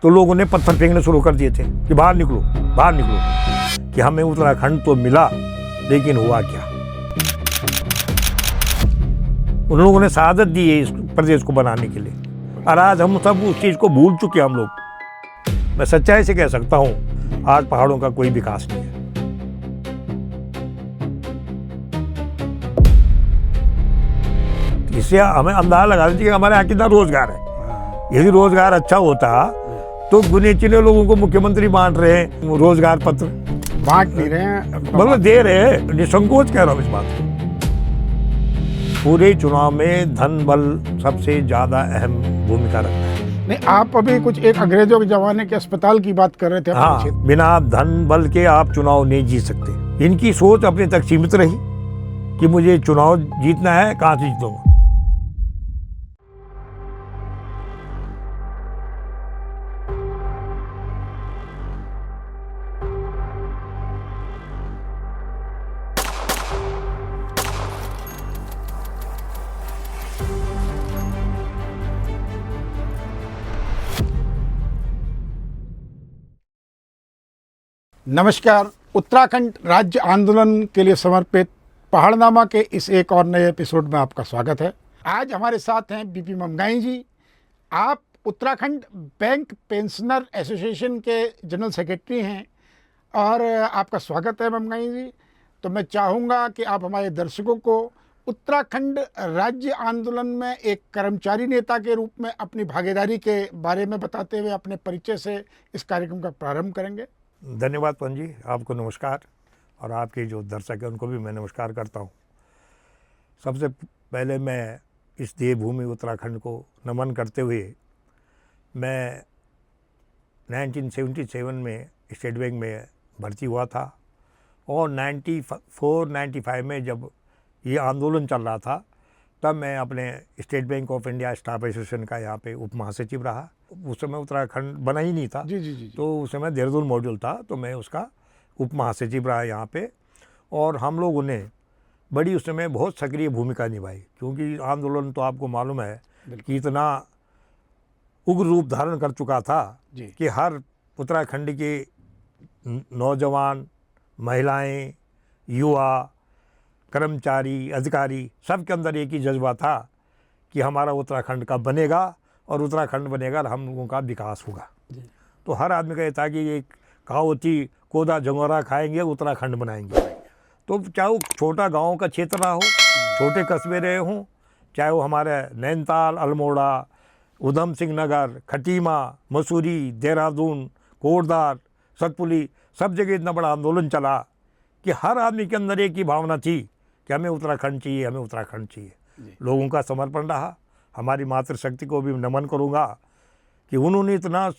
तो लोगों ने पत्थर फेंकने शुरू कर दिए थे कि बाहर निकलो बाहर निकलो, कि हमें उत्तराखंड तो मिला लेकिन हुआ क्या। उन लोगों ने शहादत दी है इस प्रदेश को बनाने के लिए, और आज हम सब उस चीज़ को भूल चुके हम लोग। मैं सच्चाई से कह सकता हूँ आज पहाड़ों का कोई विकास नहीं है। इससे हमें अंदाजा लगा दीजिए कि हमारे यहाँ कितना रोजगार है। यदि रोजगार अच्छा होता तो गुने चुने लोगों को मुख्यमंत्री बांट रहे हैं रोजगार पत्र, बांट नहीं रहे हैं, मतलब दे रहे हैं। निसंकोच कह रहा हूँ इस बात को। पूरे चुनाव में धन बल सबसे ज्यादा अहम भूमिका रखता है। नहीं, आप अभी कुछ एक अंग्रेजों के जमाने के अस्पताल की बात कर रहे थे। हाँ, बिना धन बल के आप चुनाव नहीं जीत सकते। इनकी सोच अपने तक सीमित रही कि मुझे चुनाव जीतना है, कहाँ से जीतूंगा। नमस्कार। उत्तराखंड राज्य आंदोलन के लिए समर्पित पहाड़नामा के इस एक और नए एपिसोड में आपका स्वागत है। आज हमारे साथ हैं बीपी ममगाई जी। आप उत्तराखंड बैंक पेंशनर एसोसिएशन के जनरल सेक्रेटरी हैं और आपका स्वागत है ममगाई जी। तो मैं चाहूँगा कि आप हमारे दर्शकों को उत्तराखंड राज्य आंदोलन में एक कर्मचारी नेता के रूप में अपनी भागीदारी के बारे में बताते हुए अपने परिचय से इस कार्यक्रम का प्रारंभ करेंगे। धन्यवाद पवन जी, आपको नमस्कार, और आपके जो दर्शक हैं उनको भी मैं नमस्कार करता हूँ। सबसे पहले मैं इस देवभूमि उत्तराखंड को नमन करते हुए मैं 1977 में स्टेट बैंक में भर्ती हुआ था, और 94-95 में जब ये आंदोलन चल रहा था तब मैं अपने state bank of India staff association का यहाँ पे उप महासचिव रहा। उस समय उत्तराखंड बना ही नहीं था। जी। तो उस समय देहरादून मॉड्यूल था, तो मैं उसका उप महासचिव रहा यहाँ पे। और हम लोगों ने बड़ी उस समय बहुत सक्रिय भूमिका निभाई, क्योंकि आंदोलन तो आपको मालूम है कि इतना उग्र रूप धारण कर चुका था कि हर उत्तराखंड के नौजवान, महिलाएं, युवा, कर्मचारी, अधिकारी, सबके अंदर एक ही जज्बा था कि हमारा उत्तराखंड का बनेगा और उत्तराखंड बनेगा और हम लोगों का विकास होगा। तो हर आदमी का ये था कि ये कहावत थी, कोदा झंगोरा खाएंगे उत्तराखंड बनाएंगे। तो चाहे वो छोटा गांव का क्षेत्र रहा हो, छोटे कस्बे रहे हों, चाहे वो हमारे नैनीताल, अल्मोड़ा, उधम सिंह नगर, खटीमा, मसूरी, देहरादून, कोटद्वार, सतपुली, सब जगह इतना बड़ा आंदोलन चला कि हर आदमी के अंदर एक ही भावना थी कि हमें उत्तराखंड चाहिए, हमें उत्तराखंड चाहिए। लोगों का समर्पण रहा। हमारी मातृशक्ति को भी नमन करूंगा कि उन्होंने इतना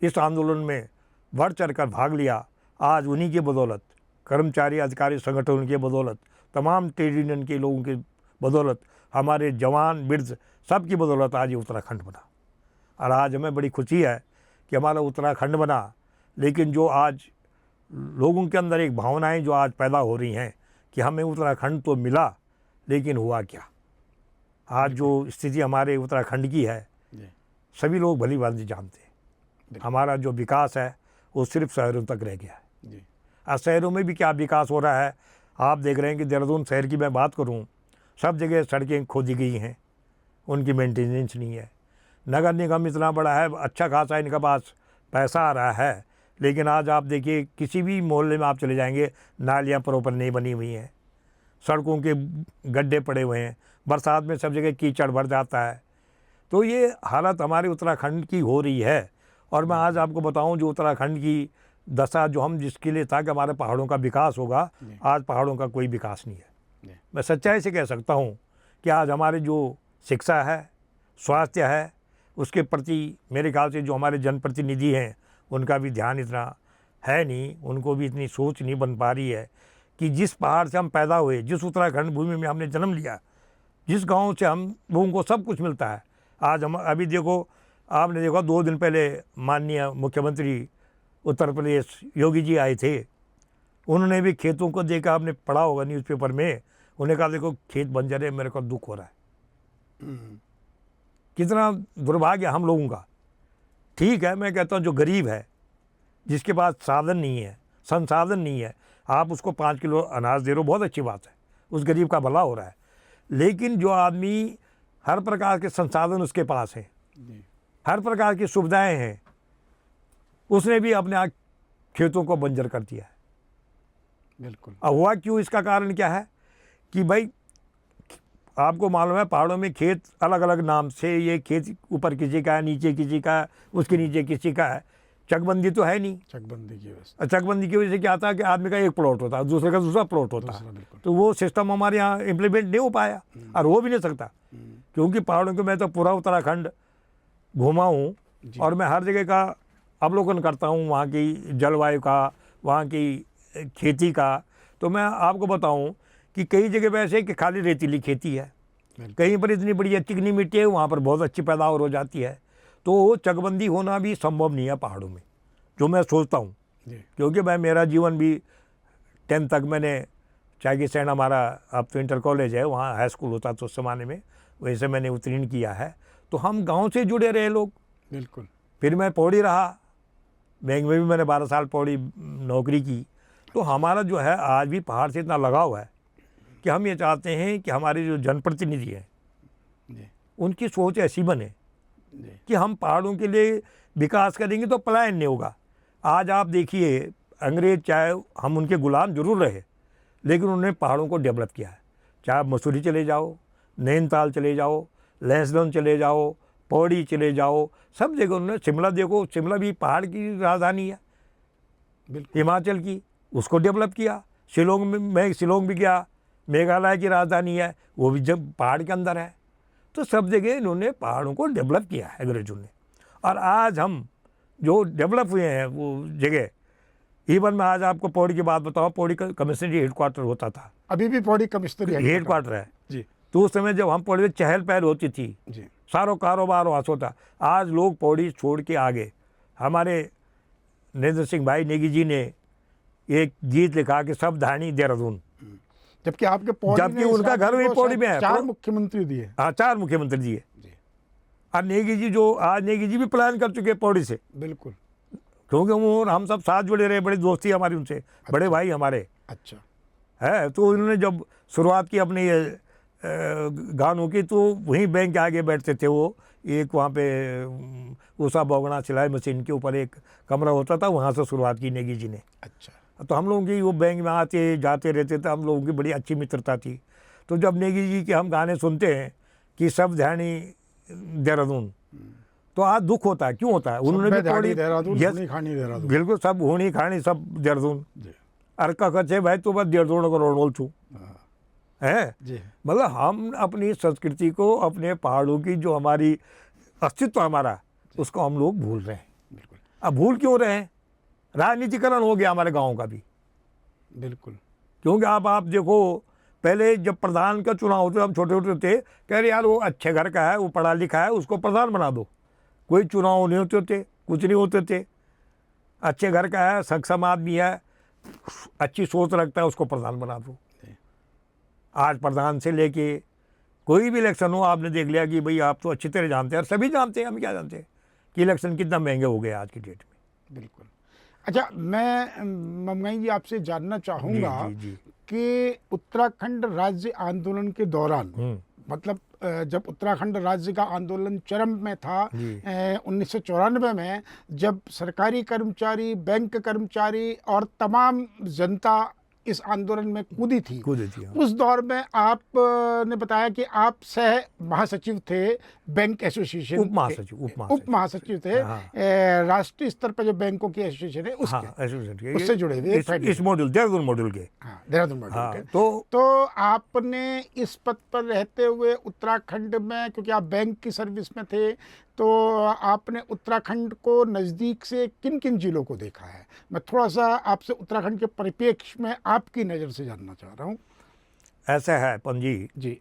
इस आंदोलन में बढ़ चढ़ कर भाग लिया। आज उन्हीं की बदौलत, कर्मचारी अधिकारी संगठनों की बदौलत, तमाम ट्रेड यूनियन के लोगों की बदौलत, हमारे जवान वृद्ध सब की बदौलत आज ये उत्तराखंड बना। और आज हमें बड़ी खुशी है कि हमारा उत्तराखंड बना, लेकिन जो आज लोगों के अंदर एक भावनाएं जो आज पैदा हो रही हैं कि हमें उत्तराखंड तो मिला लेकिन हुआ क्या। आज जो स्थिति हमारे उत्तराखंड की है सभी लोग भली भांति जानते हैं। हमारा जो विकास है वो सिर्फ शहरों तक रह गया है। आज शहरों में भी क्या विकास हो रहा है, आप देख रहे हैं कि देहरादून शहर की मैं बात करूं, सब जगह सड़कें खोदी गई हैं, उनकी मेंटेनेंस नहीं है। नगर निगम इतना बड़ा है, अच्छा खासा इनके पास पैसा आ रहा है, लेकिन आज आप देखिए किसी भी मोहल्ले में आप चले जाएंगे, नालियाँ प्रॉपर नहीं बनी हुई हैं, सड़कों के गड्ढे पड़े हुए हैं, बरसात में सब जगह कीचड़ भर जाता है। तो ये हालत हमारे उत्तराखंड की हो रही है। और मैं आज आपको बताऊं, जो उत्तराखंड की दशा जो हम जिसके लिए था कि हमारे पहाड़ों का विकास होगा, आज पहाड़ों का कोई विकास नहीं है। मैं सच्चाई से कह सकता हूं कि आज हमारे जो शिक्षा है, स्वास्थ्य है, उसके प्रति मेरे ख्याल से जो हमारे जनप्रतिनिधि हैं उनका भी ध्यान इतना है नहीं, उनको भी इतनी सोच नहीं बन पा रही है कि जिस पहाड़ से हम पैदा हुए, जिस उत्तराखंड भूमि में हमने जन्म लिया, जिस गांव से हम लोगों को सब कुछ मिलता है। आज हम अभी देखो, आपने देखा 2 दिन पहले माननीय मुख्यमंत्री उत्तर प्रदेश योगी जी आए थे, उन्होंने भी खेतों को देखा, आपने पढ़ा होगा न्यूज़पेपर में, उन्हें कहा देखो खेत बंजर है, मेरे को दुख हो रहा है। कितना दुर्भाग्य हम लोगों का ठीक है, मैं कहता हूँ जो गरीब है, जिसके पास साधन नहीं है, संसाधन नहीं है, आप उसको 5 किलो अनाज दे रहे हो, बहुत अच्छी बात है, उस गरीब का भला हो रहा है। लेकिन जो आदमी हर प्रकार के संसाधन उसके पास है, हर प्रकार की सुविधाएं हैं, उसने भी अपने आप खेतों को बंजर कर दिया है। बिल्कुल। अब हुआ क्यों, इसका कारण क्या है कि भाई आपको मालूम है पहाड़ों में खेत अलग अलग नाम से, ये खेत ऊपर किसी का है, नीचे किसी का है, उसके नीचे किसी का है, चकबंदी तो है नहीं। चकबंदी की व्यवस्था। चकबंदी की वजह से क्या था कि आदमी का एक प्लॉट होता है, दूसरे का दूसरा प्लॉट होता है, तो वो सिस्टम हमारे यहाँ इम्प्लीमेंट नहीं हो पाया और हो भी नहीं सकता, क्योंकि पहाड़ों के मैं तो पूरा उत्तराखंड घूमा हूँ और मैं हर जगह का अवलोकन करता हूँ, वहाँ की जलवायु का, वहाँ की खेती का। तो मैं आपको बताऊँ कि कई जगह पे ऐसे कि खाली रेतीली खेती है, कहीं पर इतनी बढ़िया चिकनी मिट्टी है, वहाँ पर बहुत अच्छी पैदावार हो जाती है। तो चकबंदी होना भी संभव नहीं है पहाड़ों में, जो मैं सोचता हूँ, क्योंकि मैं मेरा जीवन भी 10th तक मैंने चागी सैन, हमारा अब तो इंटर कॉलेज है, वहाँ हाई स्कूल होता था उस ज़माने में, वैसे मैंने उत्तीर्ण किया है। तो हम गांव से जुड़े रहे लोग। बिल्कुल। फिर मैं पौड़ी रहा, बैंक में भी मैंने 12 साल पौड़ी नौकरी की। तो हमारा जो है आज भी पहाड़ से इतना लगाव है कि हम ये चाहते हैं कि हमारे जो जनप्रतिनिधि हैं उनकी सोच ऐसी बने कि हम पहाड़ों के लिए विकास करेंगे तो पलायन नहीं होगा। आज आप देखिए, अंग्रेज चाहे हम उनके गुलाम जरूर रहे, लेकिन उन्होंने पहाड़ों को डेवलप किया है। चाहे आप मसूरी चले जाओ, नैनीताल चले जाओ, लहसडन चले जाओ, पौड़ी चले जाओ, सब जगह उन्होंने, शिमला देखो, शिमला भी पहाड़ की राजधानी है हिमाचल की, उसको डेवलप किया। शिलोंग में, मैं शिलोंग भी गया, मेघालय की राजधानी है, वो भी जब पहाड़ के अंदर है। तो सब जगह इन्होंने पहाड़ों को डेवलप किया है अंग्रेजों ने। और आज हम जो डेवलप हुए हैं वो जगह, इवन मैं आज आपको पौड़ी की बात बताऊँ, पौड़ी का कमिश्नरी हेडक्वार्टर होता था, अभी भी पौड़ी कमिश्नरी हेडक्वार्टर है जी। तो उस समय जब हम पौड़ी में चहल पहल होती थी जी। सारो कारोबार वहाँ से होता। आज लोग पौड़ी छोड़ के आगे, हमारे नरेंद्र सिंह भाई नेगी जी ने एक गीत लिखा कि सब धानी देहरादून, जबकि आपके पौड़ी जबकि ने उनका इस घर भी राज्य को पौड़ी में है। 4 मुख्यमंत्री दिए। हाँ, 4 मुख्यमंत्री दिए। जी। और नेगी जी, जो आज नेगी जी भी प्लान कर चुके हैं पौड़ी से, बिल्कुल। क्योंकि वो हम सब साथ जुड़े रहे, बड़ी दोस्ती हमारी उनसे, बड़े भाई हमारे अच्छा है। तो उन्होंने जब शुरुआत की अपनी गानों की, तो वहीं बैंक के आगे बैठते थे वो, एक वहाँ पे उषा बोगना सिलाई मशीन के ऊपर एक कमरा होता था, वहाँ से शुरुआत की नेगी जी ने। अच्छा। तो हम लोगों की वो बैंक में आते जाते रहते थे, हम लोगों की बड़ी अच्छी मित्रता थी। तो जब नेगी जी के हम गाने सुनते हैं कि सब ध्यानी देहरादून, तो आज दुख होता है। क्यों होता है? उन्होंने भी पौड़ी, देहरादून, यस, होनी खानी देहरादून, बिल्कुल, सब होनी खानी सब देहरादून। जी। अरे कहे भाई तो बस देहरादून को रोल छू है। जी। मतलब हम अपनी संस्कृति को, अपने पहाड़ों की जो हमारी अस्तित्व हमारा, उसको हम लोग भूल रहे हैं। बिल्कुल। अब भूल क्यों रहे हैं? राजनीतिकरण हो गया हमारे गाँव का भी। बिल्कुल। क्योंकि आप देखो, पहले जब प्रधान का चुनाव होता, हम छोटे छोटे थे, कह रहे यार वो अच्छे घर का है, वो पढ़ा लिखा है, उसको प्रधान बना दो। कोई चुनाव नहीं होते थे, कुछ नहीं होते थे। अच्छे घर का है, सक्षम आदमी है, अच्छी सोच रखता है, उसको प्रधान बना दो। आज प्रधान से लेके कोई भी इलेक्शन हो, आपने देख लिया कि भाई आप तो अच्छी तरह जानते हैं, और सभी जानते हैं, हम क्या जानते हैं कि इलेक्शन कितना महंगे हो गए आज की डेट में। बिल्कुल। अच्छा, मैं ममगाई जी आपसे जानना चाहूँगा कि उत्तराखंड राज्य आंदोलन के दौरान, मतलब जब उत्तराखंड राज्य का आंदोलन चरम में था 1994 में, जब सरकारी कर्मचारी, बैंक कर्मचारी और तमाम जनता इस आंदोलन में कूदी थी, उस दौर में आपने बताया कि आप सह महासचिव थे बैंक एसोसिएशन, उप महासचिव थे। राष्ट्रीय स्तर पर जो बैंकों की एसोसिएशन है उससे जुड़े हुए, इस मॉड्यूल, देहरादून मॉड्यूल के, देहरादून मॉड्यूल के। तो आपने इस पद पर रहते हुए उत्तराखंड में, क्योंकि आप बैंक की सर्विस में थे, तो आपने उत्तराखंड को नज़दीक से किन किन जिलों को देखा है? मैं थोड़ा सा आपसे उत्तराखंड के परिप्रेक्ष्य में आपकी नज़र से जानना चाह रहा हूँ। ऐसा है पंजी जी,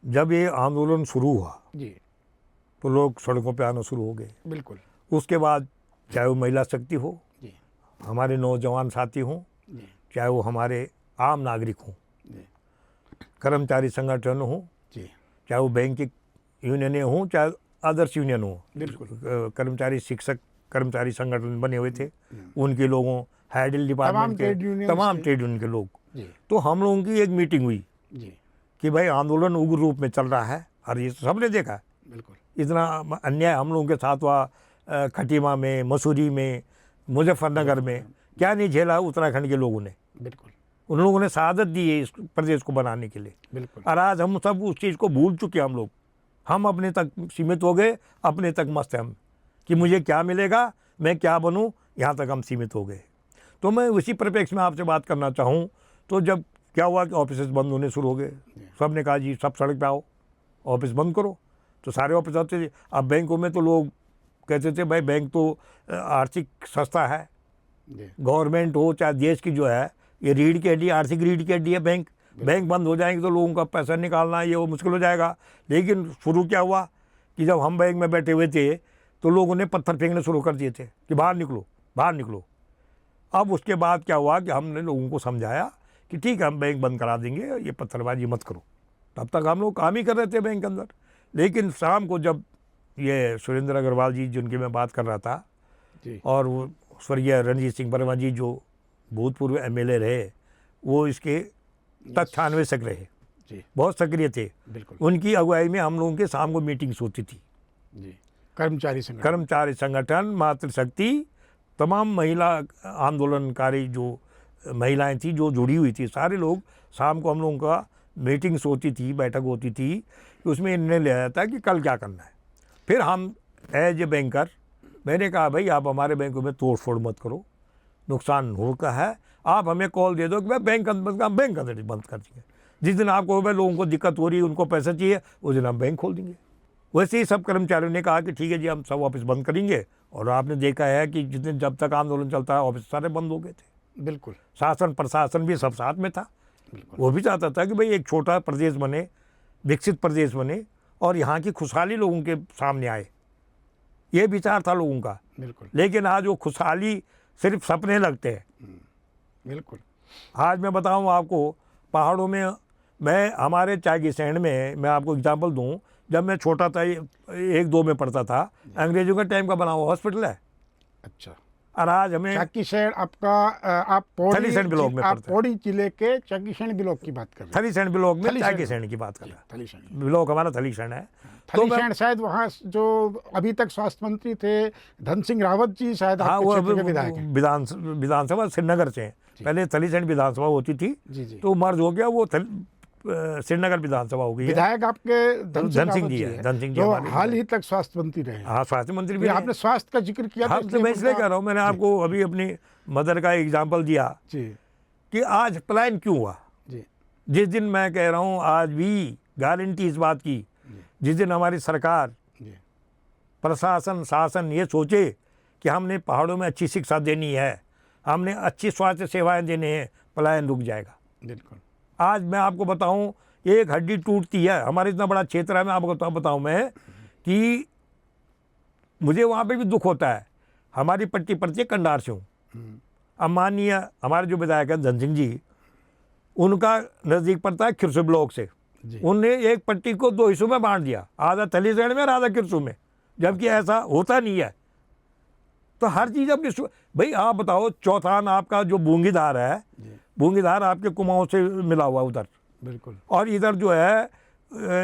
जब ये आंदोलन शुरू हुआ जी, तो लोग सड़कों पे आना शुरू हो गए। बिल्कुल। उसके बाद चाहे वो महिला शक्ति हो, जी, हमारे नौजवान साथी हों, चाहे वो हमारे आम नागरिक हों, कर्मचारी संगठन हों, चाहे वो बैंकिंग यूनियनें हों, चाहे आदर्श यूनियन हो, बिल्कुल, कर्मचारी शिक्षक कर्मचारी संगठन बने हुए थे, उनके लोगों, हैडल डिपार्टमेंट के तमाम ट्रेड यूनियन के लोग। तो हम लोगों की एक मीटिंग हुई कि भाई आंदोलन उग्र रूप में चल रहा है, और ये सबने देखा बिल्कुल इतना अन्याय हम लोगों के साथ हुआ। खटीमा में, मसूरी में, मुजफ्फरनगर में क्या नहीं झेला उत्तराखंड के लोगों ने। बिल्कुल उन लोगों ने शहादत दी है इस प्रदेश को बनाने के लिए। बिल्कुल और आज हम सब उस चीज़ को भूल चुके हम लोग। हम अपने तक सीमित हो गए, अपने तक मस्त हैं हम कि मुझे क्या मिलेगा, मैं क्या बनूं, यहाँ तक हम सीमित हो गए। तो मैं उसी परिप्रेक्ष्य में आपसे बात करना चाहूँ। तो जब क्या हुआ कि ऑफिस बंद होने शुरू हो गए, सब ने कहा जी सब सड़क पे आओ, ऑफिस बंद करो। तो सारे ऑफिस आते थे। अब बैंकों में तो लोग कहते थे भाई बैंक तो आर्थिक संस्था है, गवर्नमेंट हो चाहे देश की जो है, ये रीढ़ की हड्डी, आर्थिक रीढ़ की हड्डी है बैंक। बैंक बंद हो जाएंगे तो लोगों का पैसा निकालना ये वो मुश्किल हो जाएगा। लेकिन शुरू क्या हुआ कि जब हम बैंक में बैठे हुए थे तो लोगों ने पत्थर फेंकने शुरू कर दिए थे कि बाहर निकलो, बाहर निकलो। अब उसके बाद क्या हुआ कि हमने लोगों को समझाया कि ठीक है हम बैंक बंद करा देंगे, ये पत्थरबाजी मत करो। तब तक हम लोग काम ही कर रहे थे बैंक के अंदर। लेकिन शाम को जब ये सुरेंद्र अग्रवाल जी जिनकी मैं बात कर रहा था, और वो स्वर्गीय रणजीत सिंह वर्मा जी जो भूतपूर्व एमएलए रहे, वो इसके तत्थान्वेषक रहे, बहुत सक्रिय थे। उनकी अगुवाई में हम लोगों के शाम को मीटिंग्स होती थी। कर्मचारी संगठन, मातृशक्ति, तमाम महिला आंदोलनकारी जो महिलाएं थी जो जुड़ी हुई थी, सारे लोग शाम को हम लोगों का मीटिंग्स होती थी, बैठक होती थी कि उसमें निर्णय लिया जाता है कि कल क्या करना है। फिर हम एज ए बैंकर, मैंने कहा भाई आप हमारे बैंकों में तोड़ फोड़ मत करो, नुकसान होता है। आप हमें कॉल दे दो कि भाई बैंक बंद कर देंगे। जिस दिन आपको भाई लोगों को दिक्कत हो रही है, उनको पैसा चाहिए, उस दिन हम बैंक खोल देंगे। वैसे ही सब कर्मचारियों ने कहा कि ठीक है जी हम सब ऑफिस बंद करेंगे। और आपने देखा है कि जिस दिन जब तक आंदोलन चलता है ऑफिस सारे बंद हो गए थे। बिल्कुल शासन प्रशासन भी सब साथ में था। वो भी चाहता था कि भाई एक छोटा प्रदेश बने, विकसित प्रदेश बने और यहाँ की खुशहाली लोगों के सामने आए, ये विचार था लोगों का। लेकिन आज वो खुशहाली सिर्फ सपने लगते हैं। बिल्कुल आज मैं बताऊं आपको, पहाड़ों में मैं हमारे चागीसैंड में, मैं आपको एग्जांपल दूं, जब मैं छोटा था 1-2 में पढ़ता था, अंग्रेजों का टाइम का बना हुआ हॉस्पिटल है। अच्छा। और आज हमें चागीसैंड आपका, आप थलीसैंड ब्लॉक में पढ़ते हैं। पौड़ी जिले के चागीसैंड ब्लॉक की बात कर रहे हैं। थलीसैंड ब्लॉक में चागीसैंड की बात कर रहा है। ब्लॉक हमारा थलीसैंड है। थलीसैंड शायद वहाँ जो अभी तक स्वास्थ्य मंत्री थे धन सिंह रावत जी, शायद हाँ, वो विधानसभा श्रीनगर से, पहले थलीसैंड विधानसभा होती थी, तो मर्ज हो गया, वो श्रीनगर विधानसभा हो गई। विधायक आपके धन सिंह जी है, धन सिंह जी हाल ही तक स्वास्थ्य मंत्री रहे। हाँ, स्वास्थ्य मंत्री भी। आपने स्वास्थ्य का जिक्र किया, तो मैं इसलिए कह रहा हूँ, मैंने आपको अभी अपनी मदर का एग्जाम्पल दिया कि आज पलायन क्यों हुआ। जिस दिन मैं कह रहा हूँ, आज भी गारंटी इस बात की, जिस दिन हमारी सरकार, प्रशासन, शासन ये सोचे कि हमने पहाड़ों में अच्छी शिक्षा देनी है, हमने अच्छी स्वास्थ्य सेवाएं देनी है, पलायन रुक जाएगा। बिल्कुल। आज मैं आपको बताऊं, एक हड्डी टूटती है, हमारे इतना बड़ा क्षेत्र है, मैं आपको बताऊं मैं कि मुझे वहाँ पे भी दुख होता है। हमारी पट्टी पड़ती है कंडार से हूँ। अब माननीय हमारे जो विधायक हैं धन सिंह जी, उनका नज़दीक पड़ता है खिरसू ब्लॉक से। उनने एक पट्टी को 2 हिस्सों में बांट दिया, आधा थलीसैंड में और आधा खिरसू में, जबकि ऐसा होता नहीं है। तो हर चीज़ अपनी, भाई आप बताओ, चौथान आपका जो बूंगीधार है, बूंगीधार आपके कुमाऊं से मिला हुआ उधर। बिल्कुल। और इधर जो है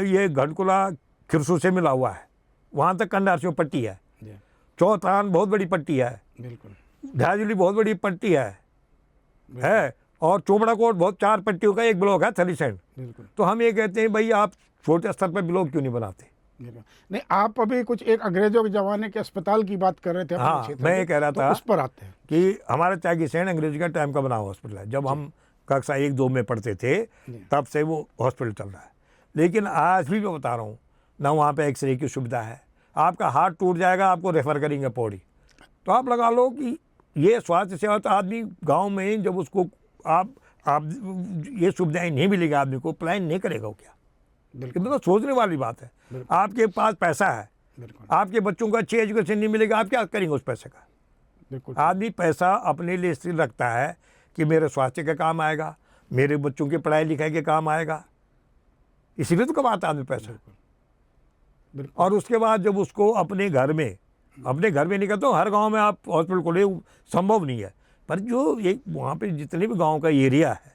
ये घटकुला खिरसू से मिला हुआ है, वहाँ तक कंडार से पट्टी है। चौथान बहुत बड़ी पट्टी है। बिल्कुल। झाजुली बहुत बड़ी पट्टी है। और चोपड़ा कोट बहुत 4 पट्टियों का एक ब्लॉक है थलीसैंड। तो हम ये कहते हैं भाई आप छोटे स्तर पर ब्लॉक क्यों नहीं बनाते। नहीं, आप अभी कुछ एक अंग्रेजों के ज़माने के अस्पताल की बात कर रहे थे। हाँ, मैं ये कह रहा था, उस पर आते हैं कि हमारा चागीसैंड अंग्रेजी का टाइम का बना हुआ हॉस्पिटल है। जब हम कक्षा 1-2 में पढ़ते थे तब से वो हॉस्पिटल चल रहा है। लेकिन आज भी मैं बता रहा हूँ, ना वहाँ पे एक्सरे की सुविधा है। आपका हाथ टूट जाएगा, आपको रेफर करेंगे पौड़ी। तो आप लगा लो कि ये स्वास्थ्य सेवा, तो आदमी गाँव में ही जब उसको आप ये सुविधाएं नहीं मिलेगी, आदमी को पलायन नहीं करेगा वो क्या। मतलब सोचने वाली बात है। आपके पास पैसा है, आपके बच्चों को अच्छी एजुकेशन नहीं मिलेगा, आप क्या करेंगे उस पैसे का। आदमी पैसा अपने लिए इसलिए रखता है कि मेरे स्वास्थ्य के काम आएगा, मेरे बच्चों के पढ़ाई लिखाई के काम आएगा, इसीलिए तो कमाता आदमी पैसा। और उसके बाद जब उसको अपने घर में अपने घर में नहीं कहता हूँ हर गांव में आप हॉस्पिटल खोले, संभव नहीं है, पर जो एक वहाँ पे जितने भी गांव का एरिया है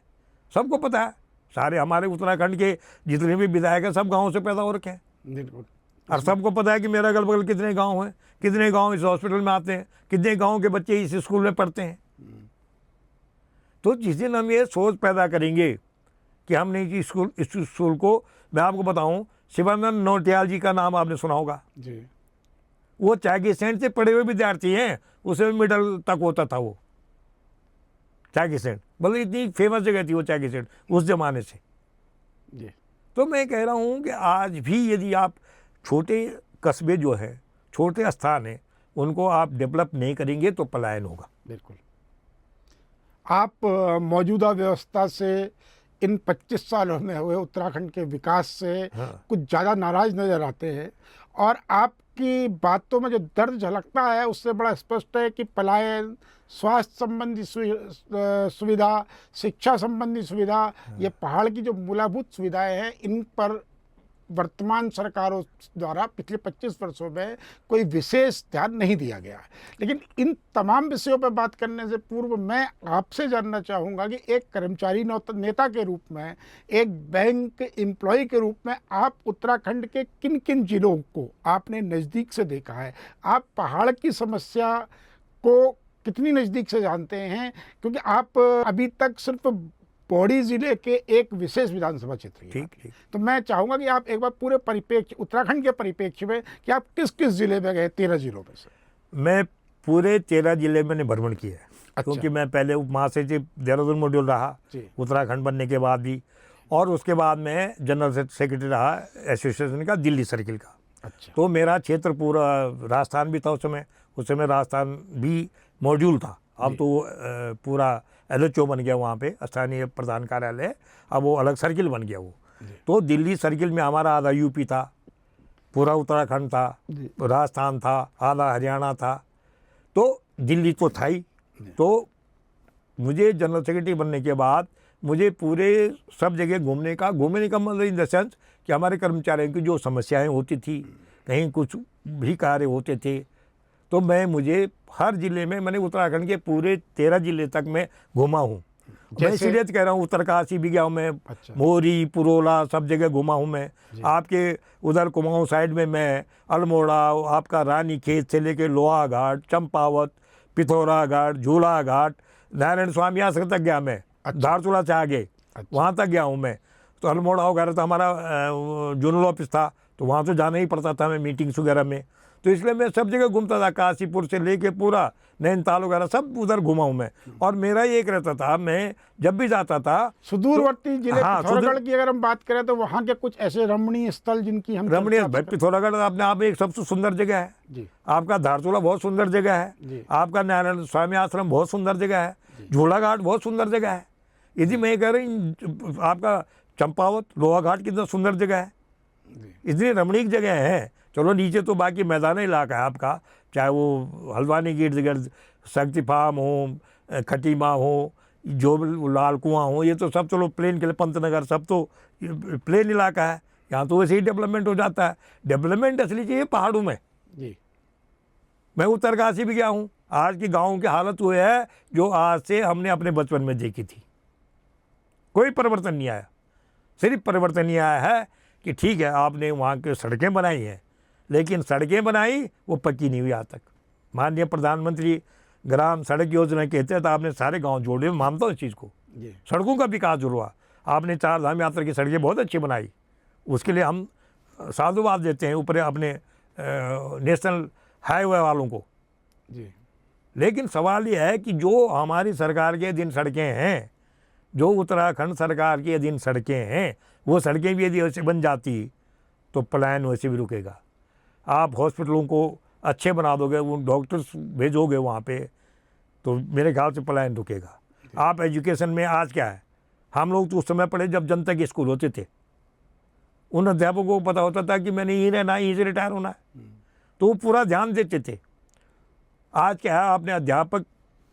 सबको पता है, सारे हमारे उत्तराखंड के जितने भी विधायक हैं सब गाँव से पैदा हो रखे हैं, बिल्कुल। और सबको पता है कि मेरा अगल बगल कितने गांव हैं, कितने गांव इस हॉस्पिटल में आते हैं, कितने गांव के बच्चे इस स्कूल में पढ़ते हैं। तो जिस दिन हम ये सोच पैदा करेंगे कि हमने इस स्कूल को, मैं आपको बताऊं, शिवानंद नौटियाल जी का नाम आपने सुना होगा जी। वो चागी सेंट से पढ़े हुए विद्यार्थी हैं, उसे मिडल तक होता था वो चागी सेंट, मतलब इतनी फेमस जगह थी वो चागी सेंट उस जमाने से। जी। तो मैं कह रहा हूँ कि आज भी यदि आप छोटे कस्बे जो है, छोटे स्थान हैं, उनको आप डेवलप नहीं करेंगे तो पलायन होगा। बिल्कुल। आप मौजूदा व्यवस्था से इन 25 सालों में हुए उत्तराखंड के विकास से हाँ। कुछ ज़्यादा नाराज नज़र आते हैं, और आपकी बातों में जो दर्द झलकता है उससे बड़ा स्पष्ट है कि पलायन, स्वास्थ्य संबंधी सुविधा, शिक्षा संबंधी सुविधा, ये पहाड़ की जो मूलभूत सुविधाएं हैं, इन पर वर्तमान सरकारों द्वारा पिछले 25 वर्षों में कोई विशेष ध्यान नहीं दिया गया है। लेकिन इन तमाम विषयों पर बात करने से पूर्व मैं आपसे जानना चाहूँगा कि एक कर्मचारी नेता के रूप में, एक बैंक एम्प्लॉय के रूप में, आप उत्तराखंड के किन किन जिलों को आपने नज़दीक से देखा है? आप पहाड़ की समस्या को कितनी नज़दीक से जानते हैं? क्योंकि आप अभी तक सिर्फ पौड़ी जिले के एक विशेष विधानसभा क्षेत्र है। ठीक। तो मैं चाहूँगा कि आप एक बार पूरे परिप्रेक्ष्य, उत्तराखंड के परिप्रेक्ष्य में, कि आप किस किस जिले में गए, 13 जिलों में से? मैं पूरे 13 जिले मैंने भ्रमण किया है। अच्छा। क्योंकि मैं पहले उप महासचिव देहरादून मॉड्यूल रहा उत्तराखंड बनने के बाद भी, और उसके बाद मैं जनरल सेक्रेटरी रहा एसोसिएशन का दिल्ली सर्किल का। अच्छा। तो मेरा क्षेत्र पूरा राजस्थान भी था उस समय राजस्थान भी मॉड्यूल था। अब तो पूरा LHO बन गया वहाँ पे, स्थानीय प्रधान कार्यालय, अब वो अलग सर्किल बन गया वो। तो दिल्ली सर्किल में हमारा आधा यूपी था, पूरा उत्तराखंड था, राजस्थान था, आधा हरियाणा था, तो दिल्ली तो था ही। तो मुझे जनरल सेक्रेटरी बनने के बाद मुझे पूरे सब जगह घूमने का मतलब इन द सेंस कि हमारे कर्मचारियों की जो समस्याएं होती थी, कहीं कुछ भी कार्य होते थे, तो मुझे हर जिले में, मैंने उत्तराखंड के पूरे 13 जिले तक मैं घुमा हूँ। मैं इसलिए कह रहा हूँ, उत्तरकाशी भी गया हूँ मैं। अच्छा। मोरी, पुरोला, सब जगह घुमा हूँ मैं। आपके उधर कुमाऊँ साइड में मैं अल्मोड़ा, आपका रानी खेत से लेके लोहा घाट, चंपावत, पिथौरा घाट, झूला घाट, नारायण स्वामी आश्रम तक गया मैं। अच्छा। धारचूला से आगे वहाँ तक गया हूँ मैं। तो अल्मोड़ा वगैरह तो हमारा जोनल ऑफिस था, तो वहाँ तो जाना ही पड़ता था मैं मीटिंग्स वगैरह में। तो इसलिए मैं सब जगह घूमता था, काशीपुर से लेके पूरा नैनीताल वगैरह सब उधर घुमा हूँ मैं। और मेरा ये एक रहता था, मैं जब भी जाता था सुदूरवर्ती जिले, हाँ, पिथौरागढ़ की अगर हम बात करें तो वहाँ के कुछ ऐसे रमणीय स्थल जिनकी हम भाई पिथौरागढ़ अपने आप में एक सबसे सुंदर जगह है जी। आपका धारचूला बहुत सुंदर जगह है, आपका नारायण स्वामी आश्रम बहुत सुंदर जगह है, झूला घाट बहुत सुंदर जगह है। यदि मैं कह रही आपका चंपावत, लोहा घाट कितना सुंदर जगह है, इतनी रमणीक जगह है। चलो नीचे तो बाकी मैदानी इलाका है आपका, चाहे वो हल्द्वानी गिर्द गिर्द, शक्ति फार्म हो, खटीमा हो, जो लाल कुआं हो, ये तो सब चलो प्लेन के लिए, पंतनगर सब तो प्लेन इलाका है। यहाँ तो वैसे ही डेवलपमेंट हो जाता है। डेवलपमेंट असली चाहिए पहाड़ों में जी। मैं उत्तरकाशी भी गया हूँ। आज की गाँव की हालत वो है जो आज से हमने अपने बचपन में देखी थी। कोई परिवर्तन नहीं आया। सिर्फ परिवर्तन ये आया है कि ठीक है आपने वहाँ के सड़कें बनाई हैं, लेकिन सड़कें बनाई वो पक्की नहीं हुई आज तक। माननीय प्रधानमंत्री ग्राम सड़क योजना के तहत आपने सारे गांव जोड़े, मैं मानता हूँ इस चीज़ को। सड़कों का विकास जो हुआ, आपने 4 धाम यात्रा की सड़कें बहुत अच्छी बनाई, उसके लिए हम साधुवाद देते हैं ऊपर अपने नेशनल हाईवे वालों को जी। लेकिन सवाल ये है कि जो हमारी सरकार के अधीन सड़कें हैं, जो उत्तराखंड सरकार के अधीन सड़कें हैं, वो सड़कें भी यदि वैसे बन जाती तो पलायन वैसे भी रुकेगा। आप हॉस्पिटलों को अच्छे बना दोगे, वो डॉक्टर्स भेजोगे वहाँ पे, तो मेरे ख्याल से पलायन रुकेगा। आप एजुकेशन में आज क्या है, हम लोग तो उस समय पढ़े जब जनता के स्कूल होते थे, उन अध्यापकों को पता होता था कि मैंने यहीं रहना है, यहीं से रिटायर होना है, तो वो पूरा ध्यान देते थे। आज क्या है, आपने अध्यापक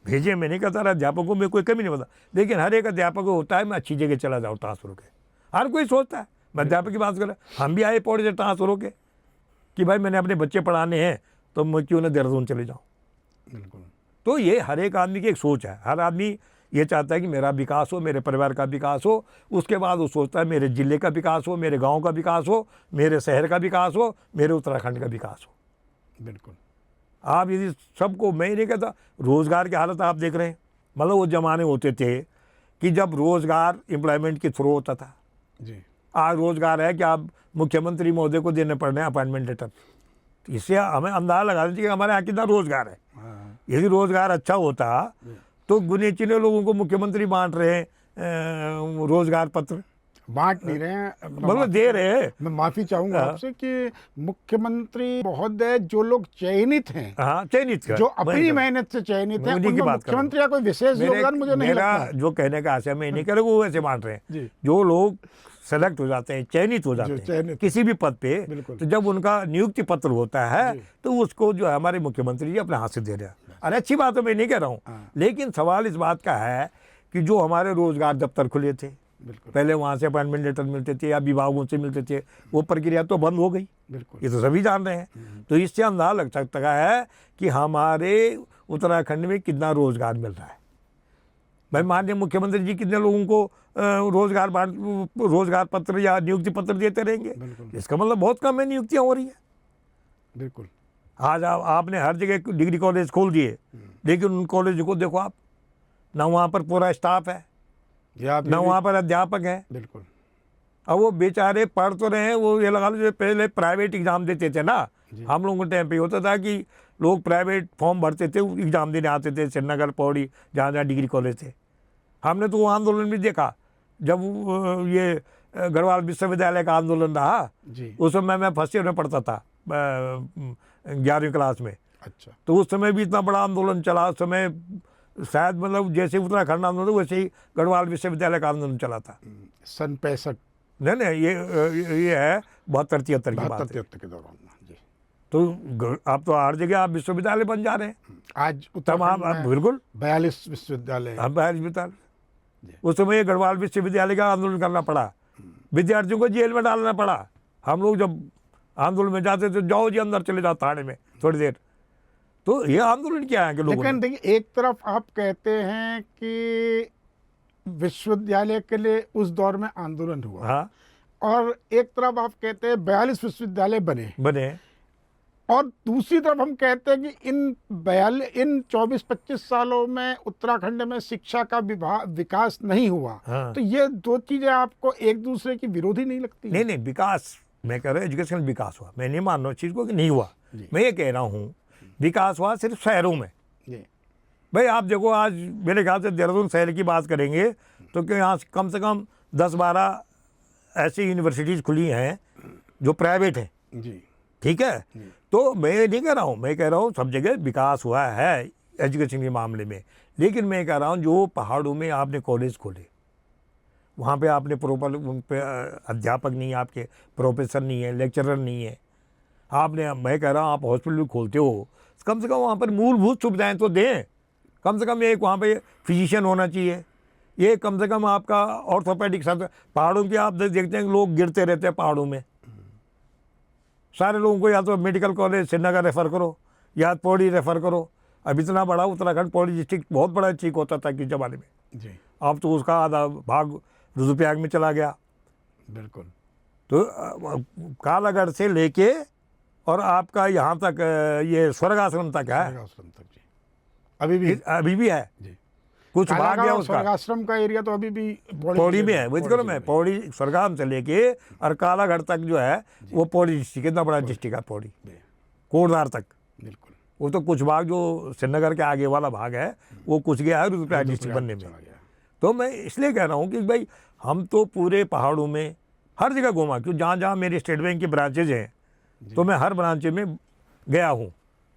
भेजे, मैं नहीं कहता रहा अध्यापकों में कोई कमी नहीं होता, लेकिन हर एक अध्यापक होता है मैं अच्छी जगह चला जाऊँ ट्रांसफर होकर। हर कोई सोचता है, मैं अध्यापक की बात करें, हम भी आए पौड़े से ट्रांसफर होकर कि भाई मैंने अपने बच्चे पढ़ाने हैं तो मैं क्यों ना देहरादून चले जाऊँ। बिल्कुल। तो ये हर एक आदमी की एक सोच है। हर आदमी ये चाहता है कि मेरा विकास हो, मेरे परिवार का विकास हो, उसके बाद वो सोचता है मेरे ज़िले का विकास हो, मेरे गांव का विकास हो, मेरे शहर का विकास हो, मेरे उत्तराखंड का विकास हो। बिल्कुल। आप यदि सबको, मैं नहीं कहता, रोज़गार की हालत आप देख रहे हैं, मतलब वो ज़माने होते थे कि जब रोज़गार एम्प्लॉयमेंट के थ्रू होता था। जी। आज रोज़गार है कि आप मुख्यमंत्री महोदय को देने पड़ रहे हैं अपॉइंटमेंट लेटर। तो इससे हमें अंदाज़ा लगाना चाहिए कि हमारे यहाँ कितना रोज़गार है। हाँ। यदि रोज़गार अच्छा होता तो गुने चुने लोगों को मुख्यमंत्री बांट रहे हैं रोज़गार पत्र, बांट नहीं रहे हैं, मतलब दे रहे हैं। मैं माफी चाहूंगा आपसे कि मुख्यमंत्री महोदय जो लोग चयनित हैं, हाँ, चयनित कर, जो अपनी मेहनत से चयनित हैं, उन्हीं की उनमें बात कर रहा हूँ। मुख्यमंत्री का कोई विशेष योगदान मुझे नहीं मेरा लगता है। जो कहने का आशय, मैं नहीं कह रहा वो वैसे बांट रहे हैं। जी। जो लोग सेलेक्ट हो जाते हैं, चयनित हो जाते हैं चयनित किसी भी पद पे, बिल्कुल। तो जब उनका नियुक्ति पत्र होता है तो उसको जो है हमारे मुख्यमंत्री जी अपने हाथ से दे रहे हैं। अरे अच्छी बात है, मैं नहीं कह रहा हूँ, लेकिन सवाल इस बात का है कि जो हमारे रोजगार दफ्तर खुले थे, बिल्कुल। पहले वहाँ से अपॉइंटमेंट लेटर मिलते थे या विभागों से मिलते थे, वो प्रक्रिया तो बंद हो गई। बिल्कुल। ये तो सभी जान रहे हैं। तो इससे अंदाजा लग सकता है कि हमारे उत्तराखंड में कितना रोजगार मिल रहा है। भाई माननीय मुख्यमंत्री जी कितने लोगों को रोजगार पत्र या नियुक्ति पत्र देते रहेंगे। बिल्कुल। इसका मतलब बहुत कम है नियुक्तियां हो रही है। बिल्कुल। आज आपने हर जगह डिग्री कॉलेज खोल दिए, लेकिन उन कॉलेज को देखो आप, ना वहाँ पर पूरा स्टाफ है, ना वहाँ पर अध्यापक है। बिल्कुल। अब वो बेचारे पढ़ तो रहे हैं, वो ये लगा लो जो पहले प्राइवेट एग्जाम देते थे ना, हम लोगों के टाइम पे होता था कि लोग प्राइवेट फॉर्म भरते थे, एग्जाम देने आते थे श्रीनगर, पौड़ी, जहाँ जहाँ डिग्री कॉलेज थे। हमने तो वो आंदोलन भी देखा जब ये गढ़वाल विश्वविद्यालय का आंदोलन रहा, उस समय मैं फर्स्ट ईयर में पढ़ता था, 11वीं क्लास में। अच्छा। तो उस समय भी इतना बड़ा आंदोलन चला। उस समय शायद मतलब जैसे उत्तराखंड आंदोलन था वैसे ही गढ़वाल विश्वविद्यालय का आंदोलन चला था। सन 65। नहीं, ये है 72-73 की बात है। 72-73 के दौरान। जी। तो अब तो हर जगह आप विश्वविद्यालय बन जा रहे हैं। आज उत्तराखंड में बिल्कुल 42 विश्वविद्यालय। हम 42 विश्वविद्यालय। उस समय ये गढ़वाल विश्वविद्यालय का आंदोलन करना पड़ा, विद्यार्थियों को जेल में डालना पड़ा। हम लोग जब आंदोलन में जाते थे, जाओ जी अंदर चले जाओ थाने में थोड़ी देर। तो ये आंदोलन क्या है कि लोगों लेकिन देखिए, एक तरफ आप कहते हैं कि विश्वविद्यालय के लिए उस दौर में आंदोलन हुआ, हाँ, और एक तरफ आप कहते हैं 42 विश्वविद्यालय बने, और दूसरी तरफ हम कहते हैं कि इन 24-25 सालों में उत्तराखंड में शिक्षा का विकास नहीं हुआ। हाँ। तो ये दो चीजें आपको एक दूसरे की विरोधी नहीं लगती? नहीं, विकास, मैं कह रहा हूँ एजुकेशनल विकास हुआ, मैं नहीं मान रहा हूँ चीज़ को कि नहीं हुआ। मैं ये कह रहा हूँ विकास हुआ सिर्फ शहरों में। भाई आप देखो, आज मेरे ख्याल से देहरादून शहर की बात करेंगे तो कि यहाँ कम से कम 10-12 ऐसी यूनिवर्सिटीज़ खुली हैं जो प्राइवेट हैं। जी। ठीक है। तो मैं नहीं कह रहा हूँ, मैं कह रहा हूँ सब जगह विकास हुआ है एजुकेशन के मामले में, लेकिन मैं कह रहा हूँ जो पहाड़ों में आपने कॉलेज खोले, वहाँ पे आपने प्रॉपर अध्यापक नहीं है, आपके प्रोफेसर नहीं है, लेक्चरर नहीं है, आपने, मैं कह रहा हूँ आप हॉस्पिटल खोलते हो, कम से कम वहाँ पर मूलभूत सुविधाएँ तो दें। कम से कम एक वहाँ पे फिजिशियन होना चाहिए, ये कम से कम आपका ऑर्थोपेडिक सब। पहाड़ों की आप देखते हैं लोग गिरते रहते हैं पहाड़ों में, सारे लोगों को या तो मेडिकल कॉलेज श्रीनगर रेफ़र करो या पौड़ी रेफ़र करो। अब इतना बड़ा उत्तराखंड, पौड़ी डिस्ट्रिक्ट बहुत बड़ा डिस्ट्रिक्ट होता था कि ज़माने में जी। अब तो उसका आधा भाग रुद्रप्रयाग में चला गया। बिल्कुल। तो कालागढ़ से लेके और आपका यहाँ तक ये स्वर्ग आश्रम तक है, स्वर्गाश्रम तक। जी। अभी भी है जी। कुछ भाग गया उसका। स्वर्गाश्रम का एरिया तो अभी भी पौड़ी में है, वही करो मैं, पौड़ी स्वर्गाम से लेके और कालागढ़ तक जो है वो पौड़ी डिस्ट्रिक्ट, कितना बड़ा डिस्ट्रिक्ट है पौड़ी, कोटद्वार तक। बिल्कुल। वो तो कुछ भाग जो श्रीनगर के आगे वाला भाग है वो कुछ गया है रुद्रप्रयाग डिस्ट्रिक्ट बनने में। तो मैं इसलिए कह रहा हूँ कि भाई हम तो पूरे पहाड़ों में हर जगह घूमा, क्यों जहाँ जहाँ मेरे स्टेट बैंक की ब्रांचेज हैं तो मैं हर ब्रांच में गया हूँ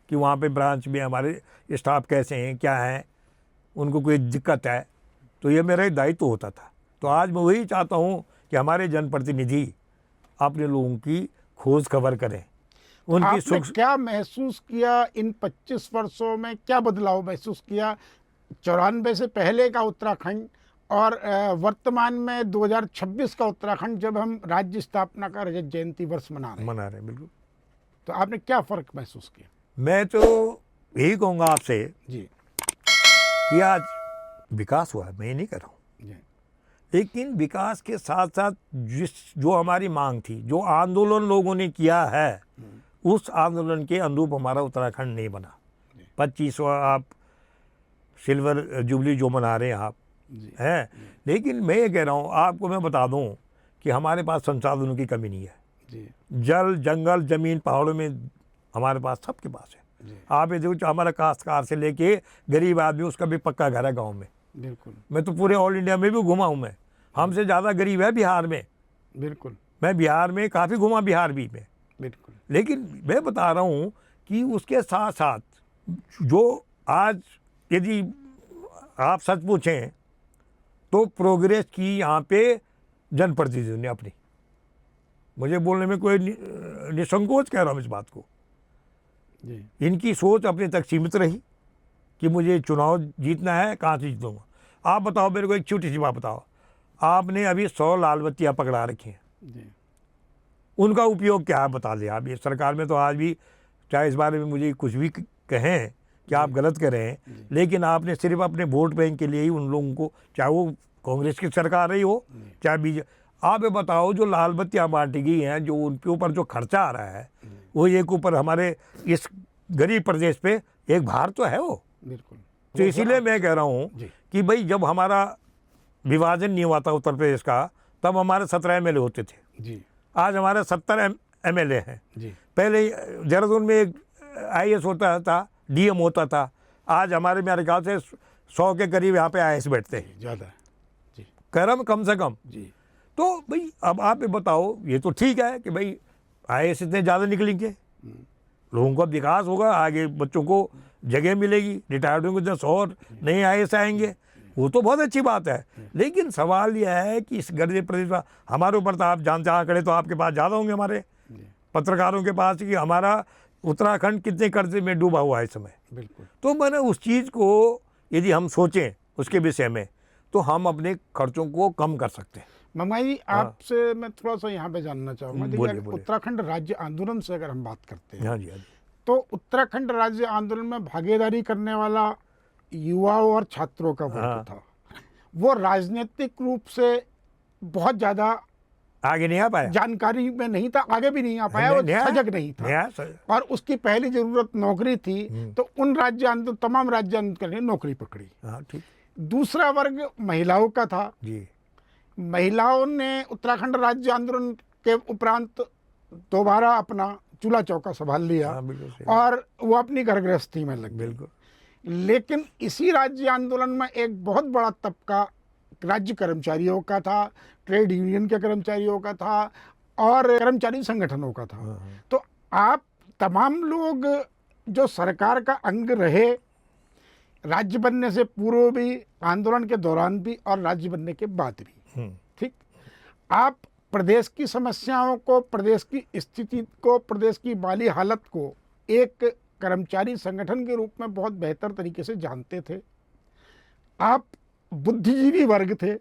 कि वहाँ पे ब्रांच में हमारे स्टाफ कैसे हैं, क्या हैं, उनको कोई दिक्कत है, तो ये मेरा दायित्व होता था। तो आज मैं वही चाहता हूँ कि हमारे जनप्रतिनिधि अपने लोगों की खोज खबर करें, उनकी आपने क्या महसूस किया इन 25 वर्षों में, क्या बदलाव महसूस किया 94 से पहले का उत्तराखंड और वर्तमान में 2026 का उत्तराखंड, जब हम राज्य स्थापना का रजत जयंती वर्ष मना रहे हैं? बिल्कुल। तो आपने क्या फ़र्क महसूस किया? मैं तो यही कहूँगा आपसे जी कि आज विकास हुआ है, मैं ये नहीं कह रहा हूँ, जी लेकिन विकास के साथ साथ जो हमारी मांग थी, जो आंदोलन लोगों ने किया है, उस आंदोलन के अनुरूप हमारा उत्तराखंड नहीं बना। 25वां आप सिल्वर जुबली जो मना रहे हैं आप, जी हैं, लेकिन मैं ये कह रहा हूँ, आपको मैं बता दूँ कि हमारे पास संसाधनों की कमी नहीं है। जी जल, जंगल, ज़मीन, पहाड़ों में हमारे पास, सबके पास है। जी आप ये देखो, हमारा काश्तकार से लेके गरीब आदमी, उसका भी पक्का घर है गाँव में। बिल्कुल मैं तो पूरे ऑल इंडिया में भी घुमा हूँ, मैं हमसे ज़्यादा गरीब है बिहार में। बिल्कुल मैं बिहार में काफ़ी घुमा, बिहार भी में। बिल्कुल लेकिन मैं बता रहा हूँ कि उसके साथ साथ जो आज यदि आप सच पूछें तो प्रोग्रेस की यहाँ पे जनप्रतिनिधियों ने अपनी, मुझे बोलने में कोई निसंकोच कह रहा हूँ इस बात को, जी इनकी सोच अपने तक सीमित रही कि मुझे चुनाव जीतना है, कहाँ से जीतूंगा। आप बताओ मेरे को, एक छोटी सी बात बताओ, आपने अभी 100 लाल बत्तियाँ पकड़ा रखी हैं, जी उनका उपयोग क्या है बता दें आप। ये सरकार में तो आज भी, चाहे इस बारे में मुझे कुछ भी कहें कि आप गलत कर रहे हैं, लेकिन आपने सिर्फ अपने वोट बैंक के लिए ही उन लोगों को, चाहे वो कांग्रेस की सरकार रही हो चाहे बीजेपी, आप ये बताओ जो लाल बत्तियाँ बांटी गई हैं, जो उनके ऊपर जो खर्चा आ रहा है, वो एक ऊपर हमारे इस गरीब प्रदेश पे एक भार तो है वो। बिल्कुल तो इसीलिए मैं कह रहा हूँ जी कि भाई जब हमारा विभाजन नहीं हुआ था उत्तर प्रदेश का, तब हमारे 17 MLA होते थे, जी आज हमारे 70 MLA हैं। जी पहले देहरादून में एक IAS होता था, DM होता था, आज हमारे मेरे ख्याल से 100 के करीब यहाँ पे IAS बैठते हैं, ज़्यादा जी कम से कम। जी तो भाई अब आप ये बताओ, ये तो ठीक है कि भाई IAS इतने ज़्यादा निकलेंगे, लोगों का विकास होगा, आगे बच्चों को जगह मिलेगी, रिटायर्ड होंगे तो 100 और नए IAS आएंगे, वो तो बहुत अच्छी बात है। लेकिन सवाल यह है कि इस गरीब प्रदेश में हमारे ऊपर तो आप जहाँ खड़े तो आपके पास ज़्यादा होंगे हमारे पत्रकारों के पास कि हमारा उत्तराखंड कितने कर्जे में डूबा हुआ है इस समय। बिल्कुल तो मैंने उस चीज़ को यदि हम सोचें उसके विषय में, तो हम अपने खर्चों को कम कर सकते हैं। ममगाई जी, आपसे मैं थोड़ा सा यहाँ पे जानना चाहूँगा। बोलिए, देखिए, बोलिए। उत्तराखंड राज्य आंदोलन से अगर हम बात करते हैं, हाँ जी, हाँ जी। तो उत्तराखंड राज्य आंदोलन में भागीदारी करने वाला युवाओं और छात्रों का वर्ग हाँ। था। वो राजनीतिक रूप से बहुत ज़्यादा आगे नहीं आ पाया, जानकारी में नहीं था, आगे भी नहीं आ पाया, वो सजग नहीं था, और उसकी पहली जरूरत नौकरी थी। तो उन राज्य आंदोलन, तमाम राज्य आंदोलन ने नौकरी पकड़ी। हाँ ठीक दूसरा वर्ग महिलाओं का था। जी। महिलाओं ने उत्तराखंड राज्य आंदोलन के उपरांत दोबारा अपना चूल्हा चौका संभाल लिया, हाँ, बिल्कुल सही। और वो अपनी घर गृहस्थी में लग गई। बिल्कुल। लेकिन इसी राज्य आंदोलन में एक बहुत बड़ा तबका राज्य कर्मचारियों का था, ट्रेड यूनियन के कर्मचारियों का था, और कर्मचारी संगठनों का था। तो आप तमाम लोग जो सरकार का अंग रहे, राज्य बनने से पूर्व भी, आंदोलन के दौरान भी, और राज्य बनने के बाद भी, ठीक, आप प्रदेश की समस्याओं को, प्रदेश की स्थिति को, प्रदेश की माली हालत को एक कर्मचारी संगठन के रूप में बहुत बेहतर तरीके से जानते थे। आप बुद्धिजीवी वर्ग थे।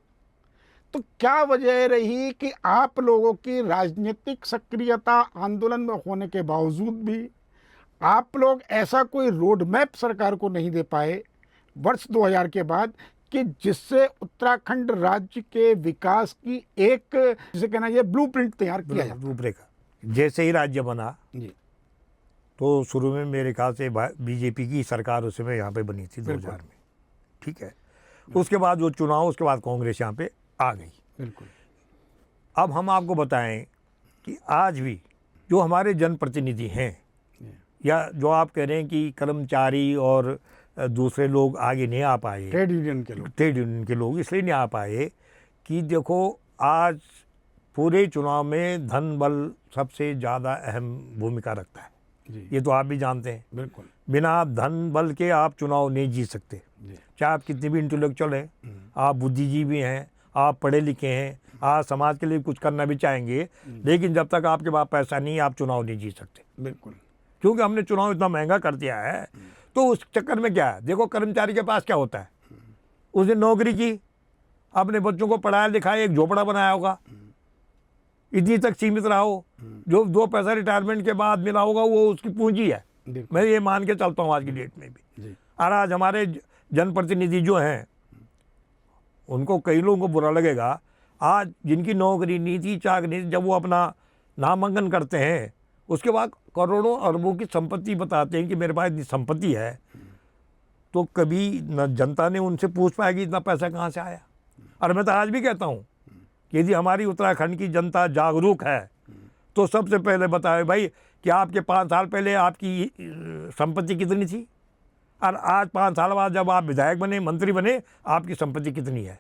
तो क्या वजह रही कि आप लोगों की राजनीतिक सक्रियता आंदोलन में होने के बावजूद भी आप लोग ऐसा कोई रोड मैप सरकार को नहीं दे पाए वर्ष 2000 के बाद, कि जिससे उत्तराखंड राज्य के विकास की एक, जिसे कहना ये ब्लूप्रिंट तैयार किया जाए? रूपरेखा। जैसे ही राज्य बना जी तो शुरू में मेरे ख्याल से बीजेपी की सरकार उस समय यहाँ पे बनी थी 2000 में, ठीक है। उसके बाद जो चुनाव, उसके बाद कांग्रेस यहाँ पे आ गई। बिल्कुल। अब हम आपको बताएं कि आज भी जो हमारे जनप्रतिनिधि हैं, या जो आप कह रहे हैं कि कर्मचारी और दूसरे लोग आगे नहीं आ पाए, ट्रेड यूनियन के लोग इसलिए नहीं आ पाए कि देखो आज पूरे चुनाव में धन बल सबसे ज़्यादा अहम भूमिका रखता है। जी ये तो आप भी जानते हैं। बिल्कुल। बिना धन बल के आप चुनाव नहीं जीत सकते, जी चाहे आप कितने भी इंटेलेक्चुअल हैं, आप बुद्धिजीवी हैं, आप पढ़े लिखे हैं, आप समाज के लिए कुछ करना भी चाहेंगे, लेकिन जब तक आपके पास पैसा नहीं, आप चुनाव नहीं जीत सकते। बिल्कुल। क्योंकि हमने चुनाव इतना महंगा कर दिया है। तो उस चक्कर में क्या है, देखो कर्मचारी के पास क्या होता है, उसने नौकरी की, अपने बच्चों को पढ़ाया लिखाया, एक झोपड़ा बनाया होगा, इतनी तक सीमित रहा हो, जो 2 पैसा रिटायरमेंट के बाद मिला होगा वो उसकी पूंजी है। बिल्कुल। मैं ये मान के चलता हूँ आज की डेट में भी। जी और आज हमारे जनप्रतिनिधि जो हैं उनको कई लोगों को बुरा लगेगा, आज जिनकी नौकरी नीति चाकरी, जब वो अपना नामांकन करते हैं उसके बाद करोड़ों अरबों की संपत्ति बताते हैं कि मेरे पास इतनी संपत्ति है, तो कभी न जनता ने उनसे पूछ पाएगी इतना पैसा कहाँ से आया। और मैं तो आज भी कहता हूँ कि यदि हमारी उत्तराखंड की जनता जागरूक है तो सबसे पहले बताए भाई कि आपके 5 साल पहले आपकी संपत्ति कितनी थी, और आज 5 साल बाद जब आप विधायक बने, मंत्री बने, आपकी संपत्ति कितनी है,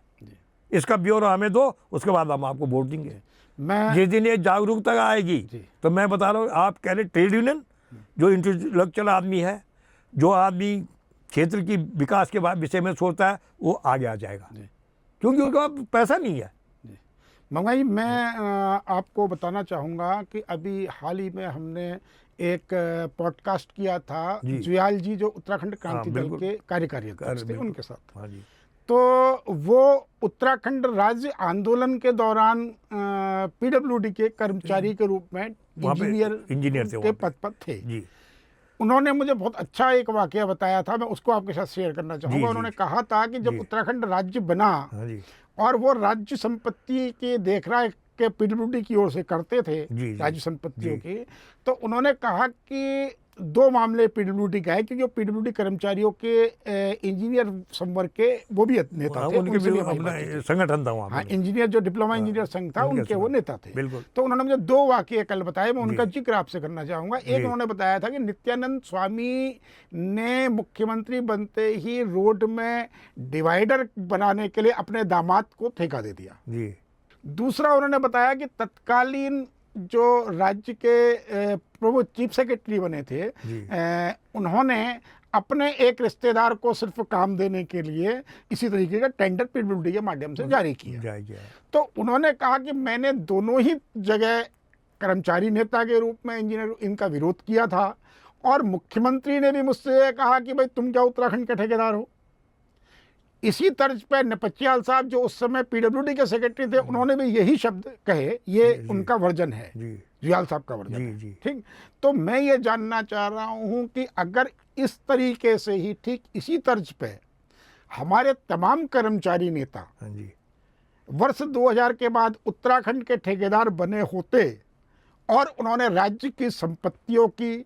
इसका ब्यौरा हमें दो, उसके बाद हम आपको वोट देंगे। मैं जिस दिन ये जागरूकता आएगी तो मैं बता रहा हूँ, आप कह रहे ट्रेड यूनियन, जो इंटेलेक्चुअल आदमी है, जो आदमी क्षेत्र की विकास के बाद विषय में सोचता है, वो आगे आ जाएगा, क्योंकि उनका पैसा नहीं है। मंगा जी, मैं आपको बताना चाहूँगा कि अभी हाल ही में हमने एक पॉडकास्ट किया था जुयाल जी, जो उत्तराखंड क्रांति दल के कार्यकारी अध्यक्ष थे, उनके साथ। हाँ जी। तो वो उत्तराखंड राज्य आंदोलन के दौरान पीडब्ल्यूडी के कर्मचारी के रूप में इंजीनियर के पद पर थे जी। उन्होंने मुझे बहुत अच्छा एक वाकया बताया था, मैं उसको आपके साथ शेयर करना चाहूँगा। उन्होंने कहा था कि जब उत्तराखंड राज्य बना और वो राज्य संपत्ति के देखरेख के पीडब्ल्यूडी की ओर से करते थे राज्य संपत्तियों की, तो उन्होंने कहा कि 2 मामले पीडब्ल्यूडी का है, क्योंकि वो पीडब्ल्यूडी कर्मचारियों के इंजीनियर संवर्ग के वो भी नेता थे, उनके भी अपना संगठन था वहाँ। हाँ, इंजीनियर जो डिप्लोमा इंजीनियर संघ था, उनके वो नेता थे। बिल्कुल। तो उन्होंने मुझे 2 वाकये कल बताए, मैं उनका जिक्र आपसे करना चाहूँगा। एक उन्होंने बताया था कि नित्यानंद स्वामी ने मुख्यमंत्री बनते ही रोड में डिवाइडर बनाने के लिए अपने दामाद को ठेका दे दिया जी। दूसरा उन्होंने बताया कि तत्कालीन जो राज्य के प्रमुख चीफ सेक्रेटरी बने थे, उन्होंने अपने एक रिश्तेदार को सिर्फ काम देने के लिए इसी तरीके का टेंडर पीडब्ल्यूडी के माध्यम से जारी किया। तो उन्होंने कहा कि मैंने दोनों ही जगह कर्मचारी नेता के रूप में इंजीनियर इनका विरोध किया था, और मुख्यमंत्री ने भी मुझसे कहा कि भाई तुम क्या उत्तराखंड के ठेकेदार हो। इसी तर्ज पर नपचियाल साहब, जो उस समय पीडब्ल्यूडी के सेक्रेटरी थे, उन्होंने भी यही शब्द कहे। ये उनका वर्जन है, जुयाल साहब का वर्जन है। ठीक, तो मैं ये जानना चाह रहा हूँ कि अगर इस तरीके से ही ठीक इसी तर्ज पे हमारे तमाम कर्मचारी नेता वर्ष 2000 के बाद उत्तराखंड के ठेकेदार बने होते और उन्होंने राज्य की संपत्तियों की,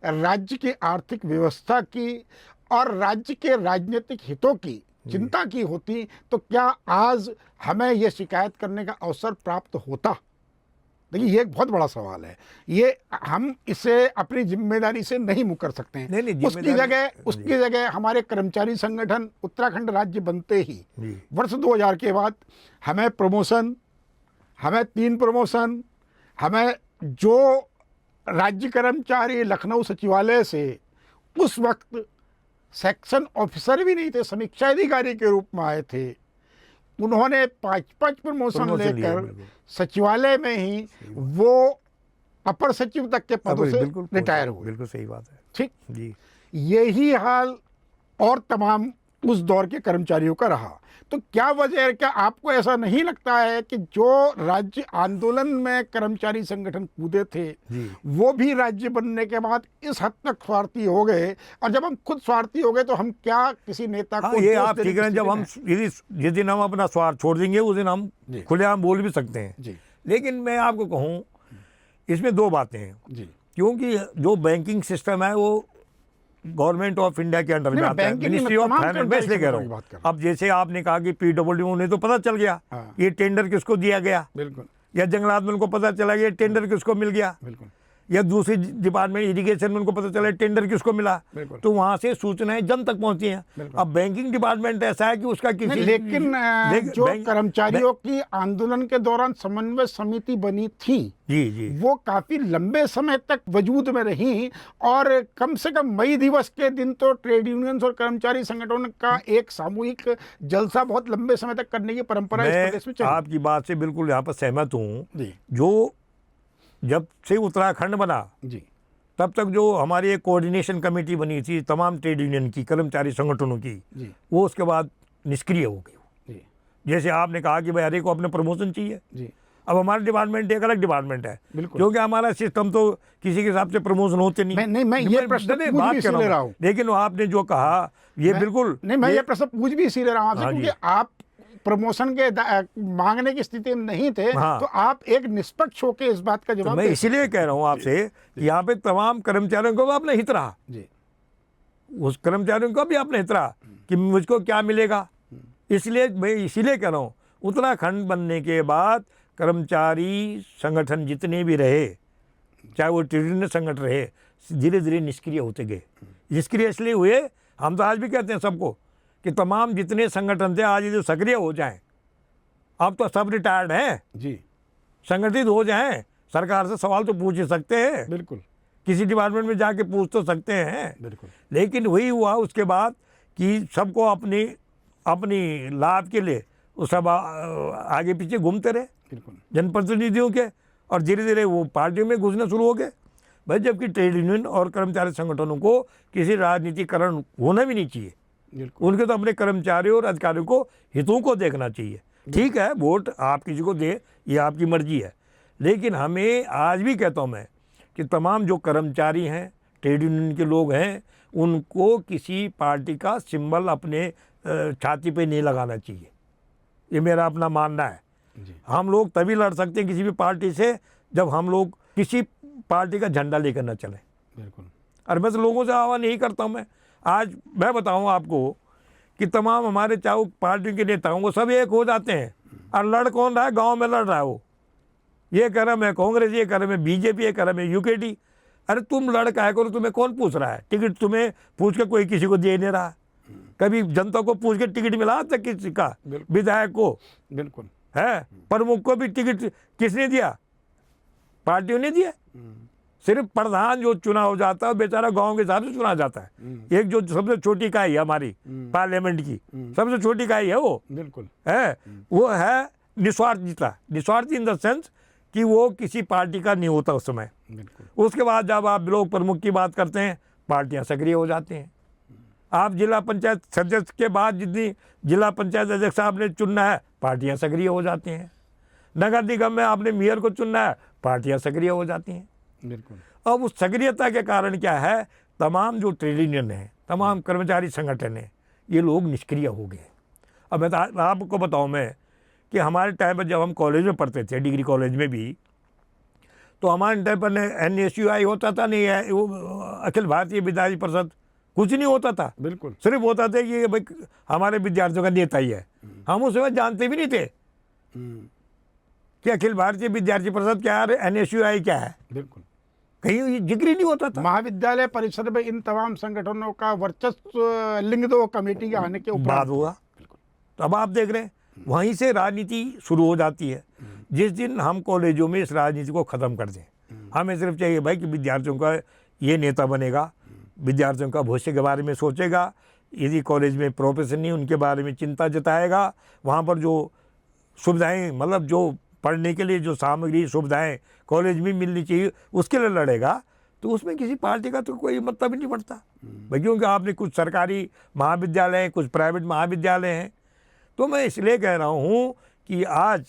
राज्य की आर्थिक व्यवस्था की और राज्य के राजनीतिक हितों की चिंता की होती, तो क्या आज हमें यह शिकायत करने का अवसर प्राप्त होता? देखिए, ये एक बहुत बड़ा सवाल है, ये हम इसे अपनी जिम्मेदारी से नहीं मुकर सकते हैं। उसकी जगह हमारे कर्मचारी संगठन उत्तराखंड राज्य बनते ही वर्ष 2000 के बाद हमें प्रमोशन, हमें 3 प्रमोशन, हमें जो राज्य कर्मचारी लखनऊ सचिवालय से उस वक्त सेक्शन ऑफिसर भी नहीं थे, समीक्षा अधिकारी के रूप में आए थे, उन्होंने 5-5 प्रमोशन लेकर सचिवालय में ही वो अपर सचिव तक के पदों से रिटायर हुए। बिल्कुल सही बात है। ठीक जी, यही हाल और तमाम उस दौर के कर्मचारियों का रहा। तो क्या वजह है, क्या आपको ऐसा नहीं लगता है कि जो राज्य आंदोलन में कर्मचारी संगठन कूदे थे वो भी राज्य बनने के बाद इस हद तक स्वार्थी हो गए, और जब हम खुद स्वार्थी हो गए तो हम क्या किसी नेता को ये आप ठीक है, जब हम जिस दिन हम अपना स्वार्थ छोड़ देंगे उस दिन हम खुलेआम बोल भी सकते हैं। लेकिन मैं आपको कहूँ, इसमें 2 बातें हैं, क्योंकि जो बैंकिंग सिस्टम है वो गवर्नमेंट ऑफ इंडिया के अंडर में आता है, मिनिस्ट्री ऑफ फाइनेंस। मैं इसलिए कह रहा हूँ, अब जैसे आपने कहा कि पीडब्ल्यूडी, उन्हें तो पता चल गया ये टेंडर किसको दिया गया, बिल्कुल, या जंगलात में उनको पता चला ये टेंडर किसको मिल गया, बिल्कुल, या दूसरी डिपार्टमेंट इरिगेशन में उनको पता चला टेंडर किसको मिला, तो वहां से सूचनाएं जन तक पहुंची हैं। अब बैंकिंग डिपार्टमेंट ऐसा है कि उसका किसी लेकिन जो कर्मचारियों की आंदोलन के दौरान समन्वय समिति बनी थी, वो काफी लंबे समय तक वजूद में रही, और कम से कम मई दिवस के दिन तो ट्रेड यूनियंस और कर्मचारी संगठनों का एक सामूहिक जलसा बहुत लंबे समय तक करने की परंपरा इस प्रदेश में चली। आपकी बात से बिल्कुल यहाँ पर सहमत हूँ। जो जब से उत्तराखंड बना तब तक जो हमारी एक कोऑर्डिनेशन कमेटी बनी थी तमाम ट्रेड यूनियन की, कर्मचारी संगठनों की, वो उसके बाद निष्क्रिय हो गई। जैसे आपने कहा कि भाई हर एक को अपने प्रमोशन चाहिए, अब हमारा डिपार्टमेंट एक अलग डिपार्टमेंट है, बिल्कुल। क्योंकि हमारा सिस्टम तो किसी के हिसाब से प्रमोशन होते नहीं। मैं ये प्रश्न पूछ भी इसीलिए रहा हूँ, लेकिन वो आपने जो कहा ये बिल्कुल नहीं, मैं ये प्रश्न पूछ भी इसीलिए रहा हूँ आपसे, हाँ क्योंकि जी। आप प्रमोशन के मांगने की स्थिति में नहीं थे, हाँ। तो आप एक निष्पक्ष होकर इस बात का तो जवाब मैं दे इसीलिए कह रहा हूँ आपसे कि यहाँ पे तमाम कर्मचारियों को भी अपना हित रहा, जी। उस कर्मचारियों को भी अपना हित रहा कि मुझको क्या मिलेगा। इसलिए मैं इसीलिए कह रहा हूँ, उत्तराखंड बनने के बाद कर्मचारी संगठन जितने भी रहे, चाहे वो ट्रेड यूनियन संगठन रहे, धीरे धीरे निष्क्रिय होते गए। निष्क्रिय इसलिए हुए, हम तो आज भी कहते हैं सबको कि तमाम जितने संगठन थे आज ये जो सक्रिय हो जाएं, अब तो सब रिटायर्ड हैं, जी संगठित हो जाएं, सरकार से सवाल तो पूछ ही सकते हैं, बिल्कुल किसी डिपार्टमेंट में जाके पूछ तो सकते हैं। बिल्कुल। लेकिन वही हुआ उसके बाद कि सबको अपनी अपनी लाभ के लिए वो सब आगे पीछे घूमते रहे बिल्कुल जनप्रतिनिधियों के, और धीरे धीरे वो पार्टियों में घुसना शुरू हो गए भाई। जबकि ट्रेड यूनियन और कर्मचारी संगठनों को किसी राजनीतिकरण होना भी नहीं चाहिए, बिल्कुल। उनके तो अपने कर्मचारियों और अधिकारियों को हितों को देखना चाहिए। ठीक है, वोट आप किसी को दे, ये आपकी मर्जी है, लेकिन हमें आज भी कहता हूँ मैं कि तमाम जो कर्मचारी हैं, ट्रेड यूनियन के लोग हैं, उनको किसी पार्टी का सिंबल अपने छाती पे नहीं लगाना चाहिए। ये मेरा अपना मानना है। जी। हम लोग तभी लड़ सकते हैं किसी भी पार्टी से जब हम लोग किसी पार्टी का झंडा लेकर न चलें। बिल्कुल। और मैं तो लोगों से आह्वान नहीं करता हूँ। मैं आज मैं बताऊँ आपको कि तमाम हमारे चाहे पार्टी के नेता हों, वो सब एक हो जाते हैं, और लड़ कौन रहा है? गांव में लड़ रहा है वो, ये कह रहा मैं कांग्रेस, ये कह रहा मैं बीजेपी, ये कह रहा मैं यूकेडी। अरे तुम लड़ काहे करो? तुम्हें कौन पूछ रहा है? टिकट तुम्हें पूछ के कोई किसी को दे नहीं रहा। कभी जनता को पूछ के टिकट मिला था किसी का? विधायक को बिल्कुल है, प्रमुख को भी टिकट किसने दिया? पार्टियों ने दिया। सिर्फ प्रधान जो चुना हो जाता है बेचारा गांव के हिसाब से चुना जाता है। एक जो सबसे छोटी इकाई है हमारी पार्लियामेंट की, सबसे छोटी इकाई है वो, बिल्कुल है वो है निस्वार्थता। निस्वार्थ इन द सेंस कि वो किसी पार्टी का नहीं होता उस समय। बिल्कुल। उसके बाद जब आप ब्लॉक प्रमुख की बात करते हैं, पार्टियां सक्रिय हो जाती हैं। आप जिला पंचायत सदस्य के बाद जितनी जिला पंचायत अध्यक्ष आपने चुनना है, पार्टियां सक्रिय हो जाती हैं। नगर निगम में आपने मेयर को चुनना है, पार्टियां सक्रिय हो जाती हैं। बिल्कुल। अब उस सक्रियता के कारण क्या है, तमाम जो ट्रेड यूनियन है, तमाम कर्मचारी संगठन है, ये लोग निष्क्रिय हो गए। अब मैं आपको बताऊं मैं कि हमारे टाइम पर जब हम कॉलेज में पढ़ते थे, डिग्री कॉलेज में भी, तो हमारे टाइम पर NSUI होता था, नहीं है वो अखिल भारतीय विद्यार्थी परिषद, कुछ नहीं होता था। बिल्कुल। सिर्फ होता था कि भाई हमारे विद्यार्थियों का नेता ही है। हम उस समय जानते भी नहीं थे कि अखिल भारतीय विद्यार्थी परिषद क्या है, NSUI क्या है, बिल्कुल कहीं जिक्र ही नहीं होता था। महाविद्यालय परिसर में इन तमाम संगठनों का वर्चस्व लिंगदो कमेटी के आने के बाद हुआ। तो अब आप देख रहे हैं वहीं से राजनीति शुरू हो जाती है। जिस दिन हम कॉलेजों में इस राजनीति को ख़त्म कर दें, हमें सिर्फ चाहिए भाई कि विद्यार्थियों का ये नेता बनेगा, विद्यार्थियों का भविष्य के बारे में सोचेगा, यदि कॉलेज में प्रोफेसर नहीं उनके बारे में चिंता जताएगा, वहाँ पर जो सुविधाएं मतलब जो पढ़ने के लिए जो सामग्री सुविधाएं कॉलेज में मिलनी चाहिए उसके लिए लड़ेगा, तो उसमें किसी पार्टी का तो कोई मतलब ही नहीं पड़ता भाई। क्योंकि आपने कुछ सरकारी महाविद्यालय हैं, कुछ प्राइवेट महाविद्यालय हैं। तो मैं इसलिए कह रहा हूँ कि आज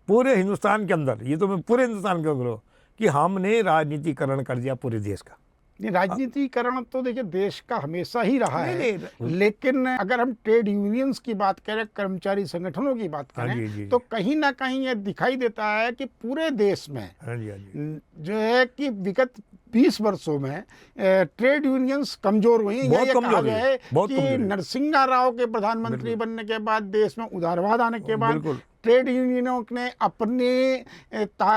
पूरे हिंदुस्तान के अंदर, ये तो मैं पूरे हिंदुस्तान के अंदर, कि हमने राजनीतिकरण कर दिया पूरे देश का। नहीं, राजनीतिकरण तो देखिए देश का हमेशा ही रहा है, नहीं। लेकिन अगर हम ट्रेड यूनियंस की बात करें, कर्मचारी संगठनों की बात हाँ जी, करें, जी। तो कहीं ना कहीं ये दिखाई देता है कि पूरे देश में हाँ जी, हाँ जी। जो है कि विगत 20 वर्षों में ट्रेड यूनियंस कमजोर हुई हैं। बहुत ये कहा कमजोर गया है, है बहुत कि कमजोर है। नरसिंहा राव के प्रधानमंत्री बनने के बाद, देश में उदारवाद आने के बाद, बिल्कुल। ट्रेड यूनियनों ने अपने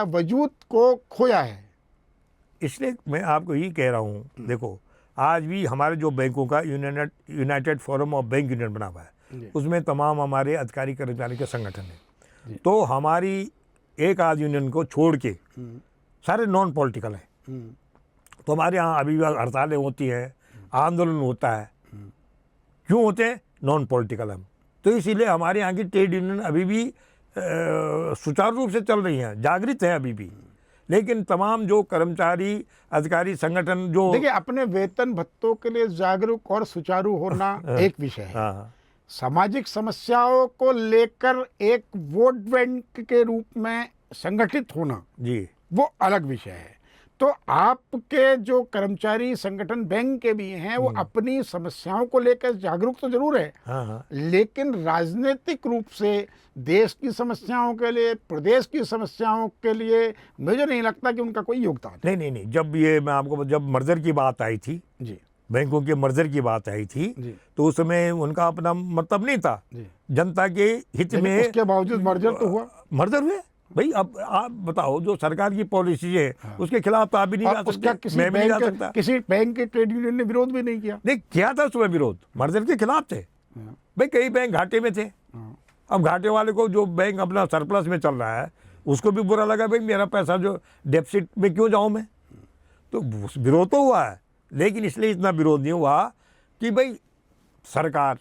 वजूद को खोया है। इसलिए मैं आपको यही कह रहा हूँ, देखो आज भी हमारे जो बैंकों का United forum of bank union बना हुआ है, उसमें तमाम हमारे अधिकारी कर्मचारी के संगठन हैं। तो हमारी एक आध यूनियन को छोड़ के सारे नॉन पॉलिटिकल हैं। तो हमारे यहाँ अभी भी हड़तालें होती हैं, आंदोलन होता है। क्यों होते हैं? नॉन पॉलिटिकल हम। तो इसीलिए हमारे यहाँ की ट्रेड यूनियन अभी भी सुचारू रूप से चल रही हैं, जागृत हैं अभी भी। लेकिन तमाम जो कर्मचारी अधिकारी संगठन जो देखिए, अपने वेतन भत्तों के लिए जागरूक और सुचारू होना एक विषय है। हाँ, सामाजिक समस्याओं को लेकर एक वोट बैंक के रूप में संगठित होना जी वो अलग विषय है। तो आपके जो कर्मचारी संगठन बैंक के भी हैं वो अपनी समस्याओं को लेकर जागरूक तो जरूर है, हाँ हाँ लेकिन राजनीतिक रूप से देश की समस्याओं के लिए, प्रदेश की समस्याओं के लिए मुझे नहीं लगता कि उनका कोई योगदान है। नहीं नहीं नहीं, जब ये मैं आपको जब मर्जर की बात आई थी, जी बैंकों के मर्जर की बात आई थी, जी तो उस समय उनका अपना मतलब नहीं था। जी, जनता के हित लेकिन में उसके बावजूद मर्जर तो हुआ। मर्जर हुए भाई। अब आप बताओ, जो सरकार की पॉलिसी है उसके खिलाफ तो आप भी नहीं जा और उसका सकते, मैं भी नहीं जा सकता। किसी बैंक के ट्रेड यूनियन ने विरोध भी नहीं किया। नहीं किया था उसमें विरोध, मर्जर के खिलाफ थे भाई। कई बैंक घाटे में थे। अब घाटे वाले को, जो बैंक अपना सरप्लस में चल रहा है, उसको भी बुरा लगा भाई मेरा पैसा जो डेफिसिट में क्यों जाऊं मैं। तो विरोध तो हुआ है, लेकिन इसलिए इतना विरोध नहीं हुआ कि भाई सरकार,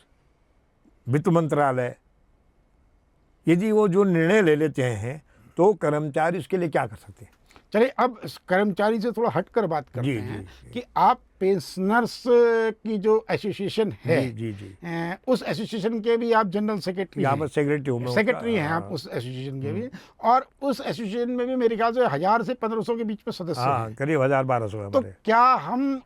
वित्त मंत्रालय यदि वो जो निर्णय ले लेते हैं तो कर्मचारी उसके लिए क्या कर सकते हैं। चलिए अब इस कर्मचारी से थोड़ा हटकर बात करते जी, हैं जी। कि आप पेंशनर्स की जो एसोसिएशन है, जी जी जी, उस एसोसिएशन के भी आप जनरल सेक्रेटरी यहाँ हैं। पर सेक्रेटरी हूँ मैं उसका। सेक्रेटरी हैं आप उस एसोसिएशन के भी, और उस एसोसिएशन में भी मेरे ख्याल से 1000 से 1500 के बीच में सदस्य हाँ हैं। करीब 1000-1200 है तो हमारे। क्या हम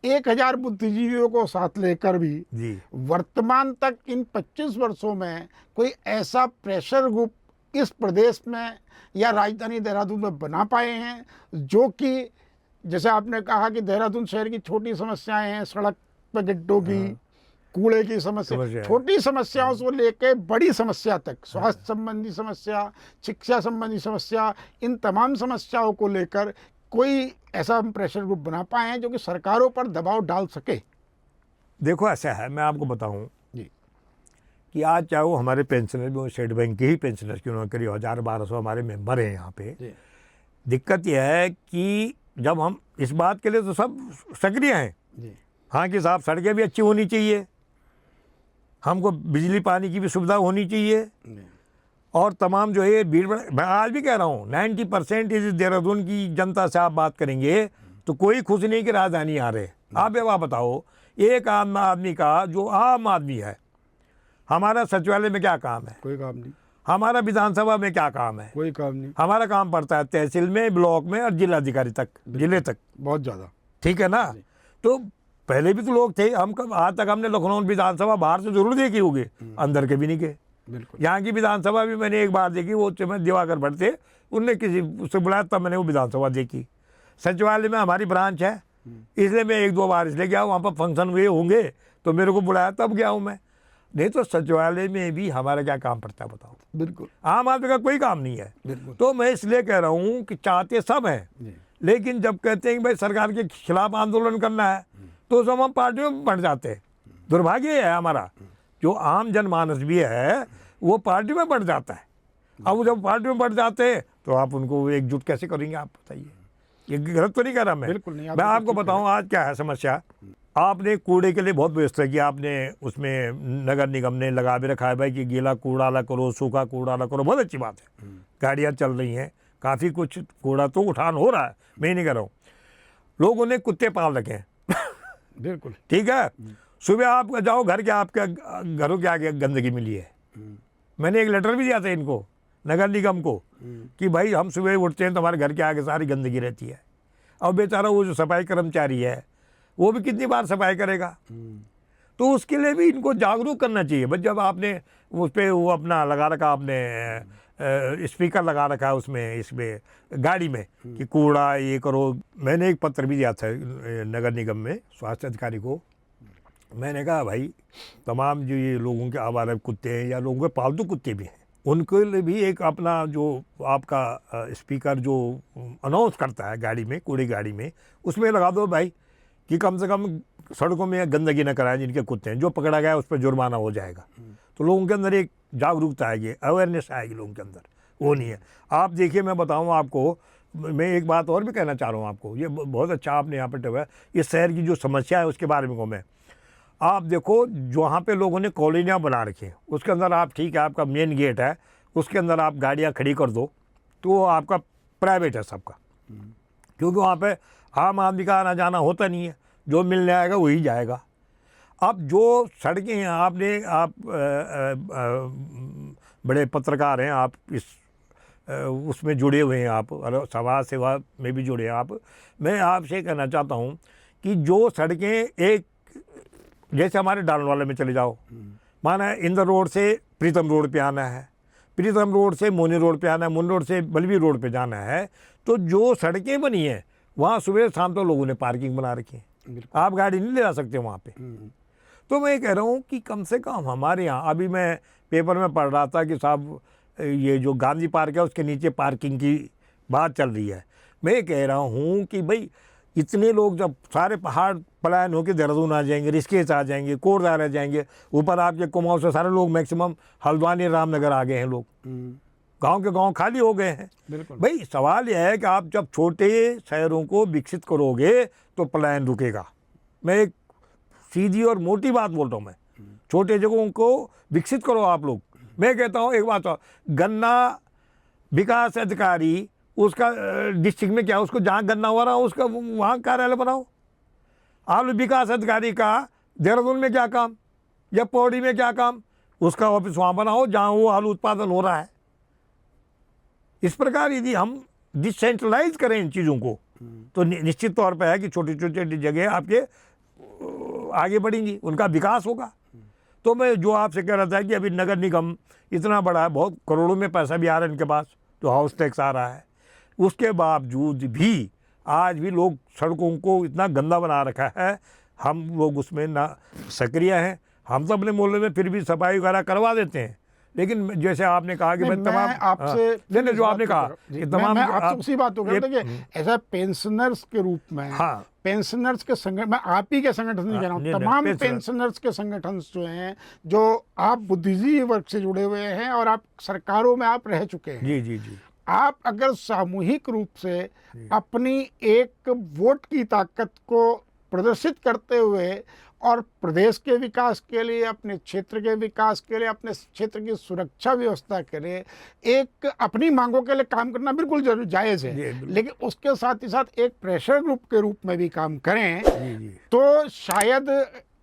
1000 बुद्धिजीवियों को साथ लेकर भी जी वर्तमान तक इन 25 वर्षों में कोई ऐसा प्रेशर ग्रुप इस प्रदेश में या राजधानी देहरादून में बना पाए हैं, जो कि जैसे आपने कहा कि देहरादून शहर की छोटी समस्याएं हैं, सड़क पर गड्ढों की, कूड़े की समस्या, समस्या है। छोटी समस्याओं से लेके बड़ी समस्या तक, स्वास्थ्य संबंधी समस्या, शिक्षा संबंधी समस्या, इन तमाम समस्याओं को लेकर कोई ऐसा हम प्रेशर ग्रुप बना पाए हैं जो कि सरकारों पर दबाव डाल सके? देखो ऐसा है, मैं आपको बताऊं जी कि आज चाहे वो हमारे पेंशनर भी हो, स्टेट बैंक के ही पेंशनर क्यों ना, करीब 1000-1200 हमारे मेंबर हैं यहाँ पे। जी दिक्कत यह है कि जब हम इस बात के लिए तो सब सक्रिय हैं, जी हाँ कि साहब सड़कें भी अच्छी होनी चाहिए, हमको बिजली पानी की भी सुविधा होनी चाहिए, जी और तमाम जो है भीड़ भाड़, मैं आज भी कह रहा हूँ 90% इस देहरादून की जनता से आप बात करेंगे तो कोई खुश नहीं कि राजधानी आ रहे। आप ये बात बताओ, एक आम आदमी का, जो आम आदमी है, हमारा सचिवालय में क्या काम है, कोई काम नहीं, हमारा विधानसभा में क्या काम है, कोई काम नहीं, हमारा काम पड़ता है तहसील में, ब्लॉक में और जिलाधिकारी तक, जिले तक, बहुत ज़्यादा। ठीक है ना। तो पहले भी तो लोग थे, हम कब आज तक हमने लखनऊ विधानसभा बाहर से जरूर देखी होगी, अंदर के भी नहीं गए। बिल्कुल यहाँ की विधानसभा भी मैंने एक बार देखी, वो में दिवाकर भट्ट थे, उनने किसी उससे बुलाया तब मैंने वो विधानसभा देखी। सचिवालय में हमारी ब्रांच है, इसलिए मैं 1-2 बार इसलिए गया, वहाँ पर फंक्शन हुए होंगे तो मेरे को बुलाया तब गया हूँ मैं, नहीं तो सचिवालय में भी हमारा क्या काम पड़ता है बताओ। बिल्कुल आम आदमी का कोई काम नहीं है। बिल्कुल। तो मैं इसलिए कह रहा हूँ कि चाहते सब हैं, जी लेकिन जब कहते हैं कि भाई सरकार के खिलाफ आंदोलन करना है तो सब हम पार्टियों में बढ़ जाते हैं। दुर्भाग्य है हमारा, जो आम जनमानस भी है वो पार्टी में बढ़ जाता है। अब जब पार्टी में बढ़ जाते हैं तो आप उनको एकजुट कैसे करेंगे, आप बताइए। ये गलत तो नहीं कह रहा मैं, बिल्कुल नहीं, मैं आपको बताऊं आज क्या है समस्या। आपने कूड़े के लिए बहुत व्यवस्था की, आपने उसमें नगर निगम ने लगा भी रखा है भाई कि गीला कूड़ा अलग करो, सूखा कूड़ा अलग करो, बहुत अच्छी बात है, गाड़ियाँ चल रही हैं, काफ़ी कुछ कूड़ा तो उठान हो रहा है, मैं नहीं कह रहा हूँ। लोगों ने कुत्ते पाल रखे हैं बिल्कुल ठीक है, सुबह आप जाओ घर के, आपके घरों के आगे गंदगी मिली है। मैंने एक लेटर भी दिया था इनको, नगर निगम को, कि भाई हम सुबह उठते हैं तो हमारे घर के आगे सारी गंदगी रहती है। अब बेचारा वो जो सफाई कर्मचारी है वो भी कितनी बार सफाई करेगा, तो उसके लिए भी इनको जागरूक करना चाहिए। बस जब आपने उस पर वो अपना लगा रखा, आपने स्पीकर लगा रखा है उसमें, इसमें गाड़ी में कि कूड़ा ये करो। मैंने एक पत्र भी दिया था नगर निगम में स्वास्थ्य अधिकारी को, मैंने कहा भाई तमाम जो ये लोगों के आवारा कुत्ते हैं या लोगों के पालतू कुत्ते भी हैं, उनके लिए भी एक अपना जो आपका स्पीकर जो अनाउंस करता है गाड़ी में, कूड़े गाड़ी में, उसमें लगा दो भाई कि कम से कम सड़कों में गंदगी न कराएं जिनके कुत्ते हैं, जो पकड़ा गया उस पर जुर्माना हो जाएगा। तो लोगों के अंदर एक जागरूकता आएगी, अवेयरनेस आएगी लोगों के अंदर, वो नहीं है। आप देखिए, मैं बताऊँ आपको, मैं एक बात और भी कहना चाह रहा हूँ आपको, ये बहुत अच्छा आपने यहाँ पर टवा है, इस शहर की जो समस्या है उसके बारे में कहूँ मैं। आप देखो जो वहाँ पे लोगों ने कॉलोनियाँ बना रखी हैं, उसके अंदर आप, ठीक है आपका मेन गेट है, उसके अंदर आप गाड़ियाँ खड़ी कर दो तो वो आपका प्राइवेट है सबका, क्योंकि वहाँ पे आम आदमी का आना जाना होता नहीं है, जो मिलने आएगा वही जाएगा। अब जो सड़कें हैं, आपने आप बड़े पत्रकार हैं, आप इस उसमें जुड़े हुए हैं आप, और समाज सेवा में भी जुड़े हैं आप। मैं आपसे कहना चाहता हूँ कि जो सड़कें एक, जैसे हमारे डालनवाला में चले जाओ, माना इंदर रोड से प्रीतम रोड पे आना है, प्रीतम रोड से मोनी रोड पे आना है, मोनी रोड से बलबीर रोड पे जाना है, तो जो सड़कें बनी हैं वहाँ सुबह शाम तो लोगों ने पार्किंग बना रखी है, आप गाड़ी नहीं ले जा सकते वहाँ पे। तो मैं कह रहा हूँ कि कम से कम हमारे यहाँ, अभी मैं पेपर में पढ़ रहा था कि साहब ये जो गांधी पार्क है उसके नीचे पार्किंग की बात चल रही है। मैं कह रहा हूँ कि भाई इतने लोग जब सारे पहाड़ पलायन होकर देहरादून आ जाएंगे, ऋषिकेश आ जाएंगे, कोटद्वार आ जाएंगे, ऊपर आपके कुमाऊं से सारे लोग मैक्सिमम हल्द्वानी रामनगर आ गए हैं, लोग गांव के गांव खाली हो गए हैं। बिल्कुल। भाई सवाल यह है कि आप जब छोटे शहरों को विकसित करोगे तो पलायन रुकेगा। मैं एक सीधी और मोटी बात बोल रहा हूँ, मैं छोटे जगहों को विकसित करो आप लोग। मैं कहता हूँ एक बात, गन्ना विकास अधिकारी उसका डिस्ट्रिक्ट में क्या, उसको जहाँ गन्ना हो रहा हो उसका वहाँ कार्यालय बनाओ। आलू विकास अधिकारी का देहरादून में क्या काम या पौड़ी में क्या काम, उसका ऑफिस वहाँ बनाओ जहाँ वो आलू उत्पादन हो रहा है। इस प्रकार यदि हम डिसेंट्रलाइज करें इन चीज़ों को तो निश्चित तौर पर है कि छोटी छोटी जगह आपके आगे बढ़ेंगी, उनका विकास होगा। तो मैं जो आपसे कह रहा था कि अभी नगर निगम इतना बड़ा है, बहुत करोड़ों में पैसा भी आ रहा है इनके पास, जो हाउस टैक्स आ रहा है, उसके बावजूद भी आज भी लोग सड़कों को इतना गंदा बना रखा है। हम लोग उसमें ना सक्रिय हैं। हम तो अपने मोहल्ले में फिर भी सफाई वगैरह करवा देते हैं, लेकिन जैसे आपने कहा कि मैं तमाम आपसे नहीं जो आपने कहा कि तमाम मैं आपसे उसी बात को कहता हूं कि ऐसा पेंशनर्स के रूप में, हाँ, पेंशनर्स के संगठन, मैं आप ही के संगठन नहीं कह रहा हूँ, तमाम पेंशनर्स के संगठन जो हैं, जो आप बुद्धिजीवी वर्ग से जुड़े हुए हैं और आप सरकारों में आप रह चुके हैं, जी जी जी, आप अगर सामूहिक रूप से अपनी एक वोट की ताकत को प्रदर्शित करते हुए और प्रदेश के विकास के लिए, अपने क्षेत्र के विकास के लिए, अपने क्षेत्र की सुरक्षा व्यवस्था के लिए एक अपनी मांगों के लिए काम करना बिल्कुल जरूर जायज़ है, लेकिन उसके साथ ही साथ एक प्रेशर ग्रुप के रूप में भी काम करें तो शायद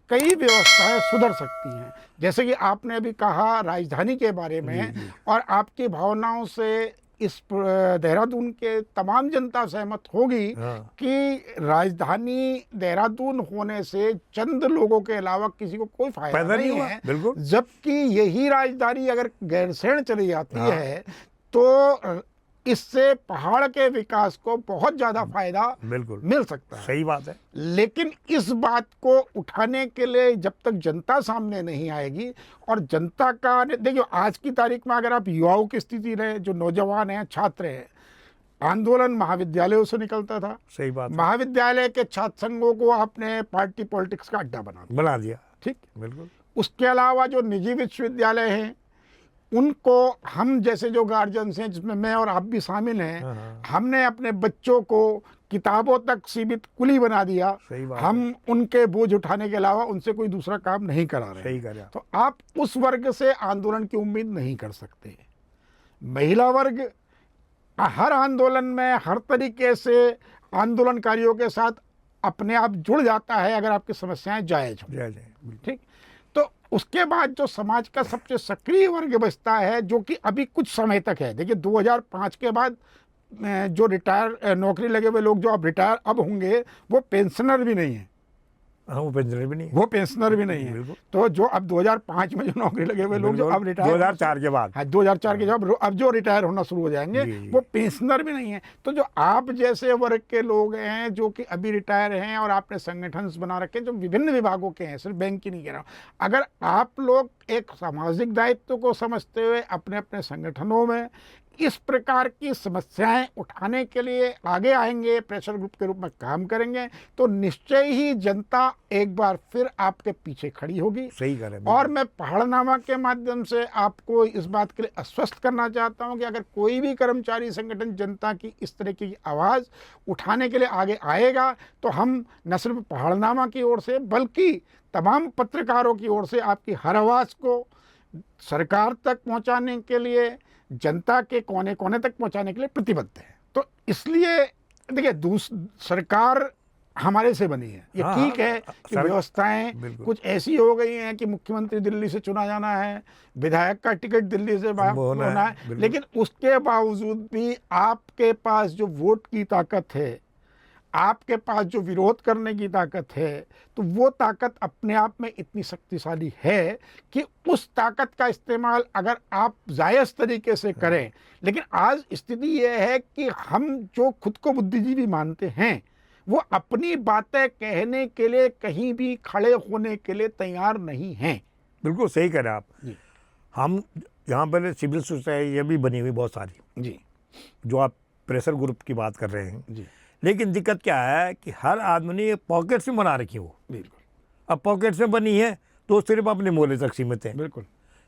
कई व्यवस्थाएं सुधर सकती हैं। जैसे कि आपने अभी कहा राजधानी के बारे में, और आपकी भावनाओं से इस देहरादून के तमाम जनता सहमत होगी कि राजधानी देहरादून होने से चंद लोगों के अलावा किसी को कोई फायदा नहीं है, जबकि यही राजधानी अगर गैरसैंण चली जाती है तो इससे पहाड़ के विकास को बहुत ज्यादा फायदा मिल सकता है। सही बात है। लेकिन इस बात को उठाने के लिए जब तक जनता सामने नहीं आएगी, और जनता का देखिए आज की तारीख में अगर आप युवाओं की स्थिति रहे, जो नौजवान हैं, छात्र हैं, आंदोलन महाविद्यालयों से निकलता था। सही बात। महाविद्यालय के छात्र संघों को आपने पार्टी पॉलिटिक्स का अड्डा बना दिया। ठीक, बिल्कुल। उसके अलावा जो निजी विश्वविद्यालय हैं उनको हम जैसे जो गार्जियंस हैं, जिसमें मैं और आप भी शामिल हैं, हमने अपने बच्चों को किताबों तक सीमित कुली बना दिया। हम उनके बोझ उठाने के अलावा उनसे कोई दूसरा काम नहीं करा रहे। सही करा। तो आप उस वर्ग से आंदोलन की उम्मीद नहीं कर सकते। महिला वर्ग हर आंदोलन में हर तरीके से आंदोलनकारियों के साथ अपने आप जुड़ जाता है अगर आपकी समस्याएं जायज हो। ठीक, तो उसके बाद जो समाज का सबसे सक्रिय वर्ग बचता है, जो कि अभी कुछ समय तक है। देखिए 2005 के बाद जो रिटायर नौकरी लगे हुए लोग जो अब रिटायर अब होंगे वो पेंशनर भी नहीं है। हाँ, वो पेंशनर भी नहीं है। तो जो अब 2005 में जो नौकरी लगे हुए लोग जो अब रिटायर 2004 के बाद, हाँ 2004 के जब अब जो रिटायर होना शुरू हो जाएंगे वो पेंशनर भी नहीं है। तो जो आप जैसे वर्ग के लोग हैं जो कि अभी रिटायर हैं और आपने संगठन बना रखे जो विभिन्न विभागों के हैं, सिर्फ बैंक की नहीं कह रहा हूँ, अगर आप लोग एक सामाजिक दायित्व को समझते हुए अपने अपने संगठनों में इस प्रकार की समस्याएं उठाने के लिए आगे आएंगे, प्रेशर ग्रुप के रूप में काम करेंगे, तो निश्चय ही जनता एक बार फिर आपके पीछे खड़ी होगी। सही कह रहे हैं। और मैं पहाड़नामा के माध्यम से आपको इस बात के लिए आश्वस्त करना चाहता हूं कि अगर कोई भी कर्मचारी संगठन जनता की इस तरह की आवाज़ उठाने के लिए आगे आएगा तो हम न सिर्फ पहाड़नामा की ओर से बल्कि तमाम पत्रकारों की ओर से आपकी हर आवाज़ को सरकार तक पहुँचाने के लिए, जनता के कोने कोने तक पहुंचाने के लिए प्रतिबद्ध है। तो इसलिए देखिए सरकार हमारे से बनी है। ये हाँ, ठीक है कि व्यवस्थाएं बिल्कुल। कुछ ऐसी हो गई हैं कि मुख्यमंत्री दिल्ली से चुना जाना है, विधायक का टिकट दिल्ली से होना है, बिल्कुल। लेकिन उसके बावजूद भी आपके पास जो वोट की ताकत है, आपके पास जो विरोध करने की ताकत है, तो वो ताकत अपने आप में इतनी शक्तिशाली है कि उस ताकत का इस्तेमाल अगर आप जायज़ तरीके से करें। लेकिन आज स्थिति ये है कि हम जो खुद को बुद्धिजीवी मानते हैं, वो अपनी बातें कहने के लिए कहीं भी खड़े होने के लिए तैयार नहीं हैं। बिल्कुल सही कह रहे हैं आप। जी हम यहाँ पर सिविल सोसाइटी भी बनी हुई बहुत सारी, जी जो आप प्रेशर ग्रुप की बात कर रहे हैं, जी लेकिन दिक्कत क्या है कि हर आदमी ने ये पॉकेट्स में बना रखी वो। बिल्कुल अब पॉकेट्स में बनी है तो सिर्फ अपने मोहल्ले तक सीमित है। बिल्कुल।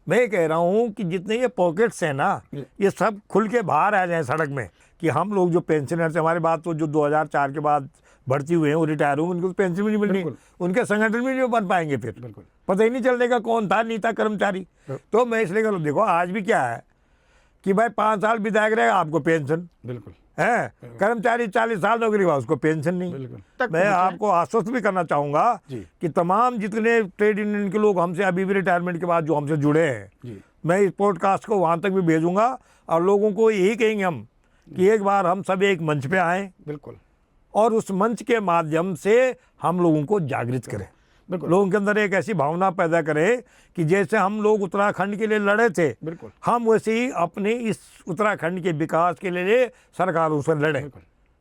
मैं ये कह रहा हूँ कि जितने ये पॉकेट्स हैं ना, ये सब खुल के बाहर आ जाएं सड़क में, कि हम लोग जो पेंशनर्स हैं, हमारे बात तो जो 2004 के बाद भर्ती हुए हैं, वो रिटायर हुए, उनको पेंशन भी नहीं मिलनी, उनके संगठन भी नहीं बन पाएंगे, फिर बिल्कुल पता ही नहीं चलने का कौन था नहीं था कर्मचारी। तो मैं इसलिए कह रहा हूँ, देखो आज भी क्या है कि भाई 5 साल विधायक रहेगा आपको पेंशन बिल्कुल है, कर्मचारी 40 साल नौकरी हुआ उसको पेंशन नहीं। बिल्कुल। मैं आपको आश्वस्त भी करना चाहूँगा कि तमाम जितने ट्रेड यूनियन के लोग हमसे अभी भी रिटायरमेंट के बाद जो हमसे जुड़े हैं, मैं इस पॉडकास्ट को वहाँ तक भी भेजूंगा और लोगों को यही कहेंगे हम कि एक बार हम सब एक मंच पे आएँ, बिल्कुल, और उस मंच के माध्यम से हम लोगों को जागृत करें, लोगों के अंदर एक ऐसी भावना पैदा करें कि जैसे हम लोग उत्तराखंड के लिए लड़े थे, हम वैसे ही अपने इस उत्तराखंड के विकास के लिए सरकारों से लड़ें,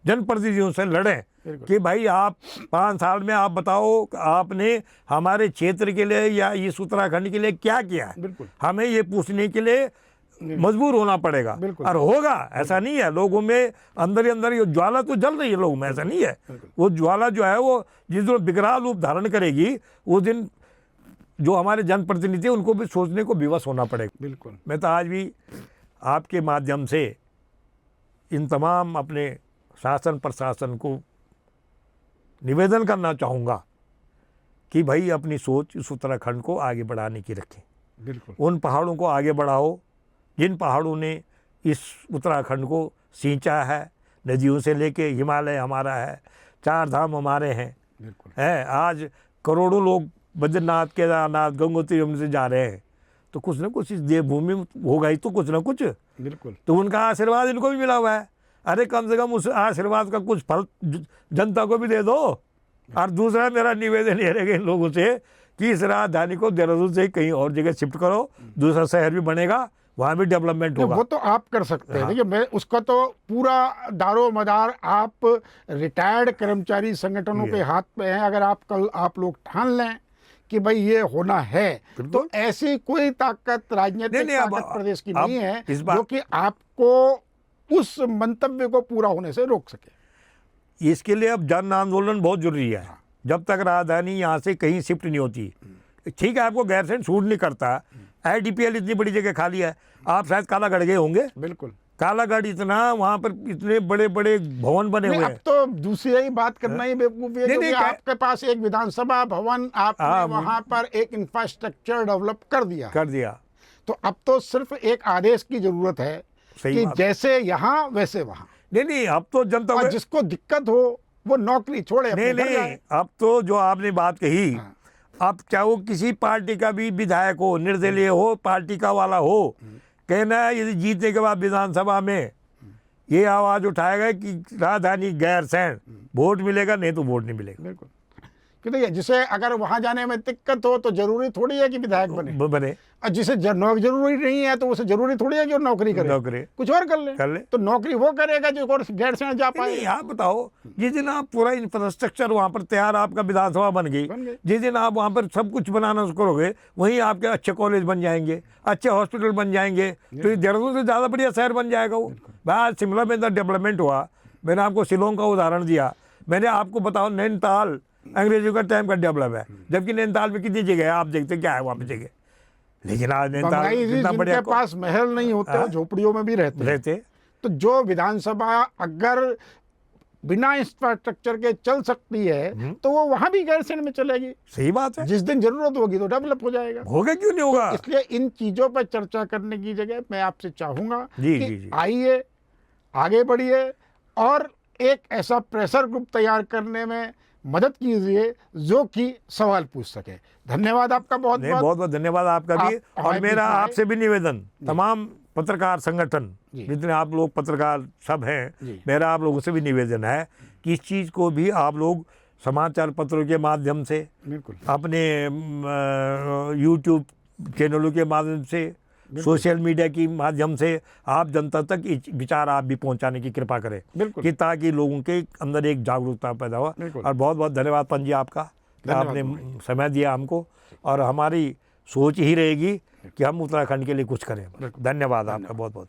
जनप्रतिनिधियों से लड़ें कि भाई आप 5 साल में आप बताओ आपने हमारे क्षेत्र के लिए या इस उत्तराखंड के लिए क्या किया है। हमें ये पूछने के लिए मजबूर होना पड़ेगा, और होगा। ऐसा नहीं है, लोगों में अंदर ही अंदर ये ज्वाला तो जल रही है लोगों में, ऐसा नहीं है। वो ज्वाला जो है वो जिस दिन विकराल रूप धारण करेगी, उस दिन जो हमारे जनप्रतिनिधि उनको भी सोचने को विवश होना पड़ेगा। बिल्कुल। मैं तो आज भी आपके माध्यम से इन तमाम अपने शासन प्रशासन को निवेदन करना चाहूँगा कि भाई अपनी सोच इस उत्तराखंड को आगे बढ़ाने की रखें। बिल्कुल। उन पहाड़ों को आगे बढ़ाओ जिन पहाड़ों ने इस उत्तराखंड को सींचा है, नदियों से लेके हिमालय हमारा है, 4 धाम हमारे हैं। है आज करोड़ों लोग बद्रीनाथ, केदारनाथ, गंगोत्री यमुना से जा रहे हैं, तो कुछ ना कुछ इस देवभूमि में होगा ही, तो कुछ ना कुछ। बिल्कुल। तो उनका आशीर्वाद इनको भी मिला हुआ है। अरे कम से कम उस आशीर्वाद का कुछ फल जनता को भी दे दो। और दूसरा मेरा निवेदन ये रहेगा इन लोगों से कि इस राजधानी को देहरादून से कहीं और जगह शिफ्ट करो, दूसरा शहर भी बनेगा, वहाँ भी डेवलपमेंट होगा। वो तो आप कर सकते हैं। देखिए, मैं उसका तो पूरा दारो मदार आप रिटायर्ड कर्मचारी संगठनों के हाथ में है। अगर आप लोग ठान लें कि भाई ये होना है, तो ऐसी कोई ताकत राजनीतिक ताकत प्रदेश की नहीं है जो कि आपको उस मंतव्य को पूरा होने से रोक सके। इसके लिए अब जन आंदोलन बहुत जरूरी है। जब तक राजधानी यहाँ से कहीं शिफ्ट नहीं होती, ठीक है, आपको गैरसैंण सूट नहीं करता, IDPL इतनी बड़ी जगह खाली है, आप शायद कालागढ़ गए होंगे। बिल्कुल। कालागढ़ इतना, वहाँ पर इतने बड़े बड़े भवन बने हुए हैं। अब तो दूसरी ही बात करना ही बेवकूफ़ी है, क्योंकि आपके पास एक विधानसभा भवन, आपने वहाँ पर एक इंफ्रास्ट्रक्चर डेवलप कर दिया। तो अब तो सिर्फ एक आदेश की जरूरत है कि जैसे यहाँ वैसे वहाँ। नहीं, अब तो जनता, जिसको दिक्कत हो वो नौकरी छोड़े। नहीं, अब तो जो आपने बात कही, अब चाहे वो किसी पार्टी का भी विधायक हो, निर्दलीय हो, पार्टी का वाला हो, कहना है यदि जीतने के बाद विधानसभा में ये आवाज़ उठाएगा कि राजधानी गैरसैंण, वोट मिलेगा, नहीं तो वोट नहीं मिलेगा। बिल्कुल। क्योंकि जिसे अगर वहाँ जाने में दिक्कत हो तो जरूरी थोड़ी है कि विधायक बने, और जिसे जरूरी नहीं है तो उसे जरूरी थोड़ी है कि वो नौकरी करे, कुछ और कर ले। तो नौकरी वो करेगा जो गैरसैंण जा पाए। आप बताओ, जिस दिन आप पूरा इंफ्रास्ट्रक्चर वहाँ पर तैयार, आपका विधानसभा बन गई, जिस दिन आप वहाँ पर सब कुछ बनाना करोगे, वहीं आपके अच्छे कॉलेज बन जाएंगे, अच्छे हॉस्पिटल बन जाएंगे, तो देहरादून से ज़्यादा बढ़िया शहर बन जाएगा वो। भाई शिमला में इतना डेवलपमेंट हुआ, मैंने आपको शिलोंग का उदाहरण दिया, मैंने आपको बताओ नैनीताल अंग्रेजों का टाइम का डेवलप है, जबकि नैनीताल में कितनी जगह है, आप देखते क्या है वहाँ पे जगह। लेकिन आज नैनीताल कितना बढ़िया, जिनके पास महल नहीं होते वो झोपड़ियों में भी रहते। तो जो विधानसभा अगर बिना इंफ्रास्ट्रक्चर के चल सकती है तो वो वहाँ भी गैरसैंण में चलेगी। सही बात है। जिस दिन जरूरत होगी तो डेवलप हो जाएगा। होगा क्यों नहीं होगा। इसलिए इन चीजों पर चर्चा करने की जगह मैं आपसे चाहूंगा कि आइए, आगे बढ़िए और एक ऐसा प्रेशर ग्रुप तैयार करने में मदद कीजिए जो कि सवाल पूछ सके। धन्यवाद आपका बहुत नहीं, बहुत बहुत धन्यवाद आपका भी। आप और हमारे मेरा बीच में आए। आपसे भी निवेदन, तमाम पत्रकार संगठन जी। जितने आप लोग पत्रकार सब हैं, जी। मेरा आप लोगों से भी निवेदन है कि इस चीज़ को भी आप लोग समाचार पत्रों के माध्यम से, बिल्कुल अपने यूट्यूब चैनलों के माध्यम से, सोशल मीडिया के माध्यम से आप जनता तक विचार आप भी पहुंचाने की कृपा करें, बिल्कुल। कि ताकि लोगों के अंदर एक जागरूकता पैदा हो। बिल्कुल। और बहुत बहुत धन्यवाद पंत जी आपका, कि धन्यवाद आपने भाई। समय दिया हमको, और हमारी सोच ही रहेगी कि हम उत्तराखंड के लिए कुछ करें। धन्यवाद आपका बहुत बहुत।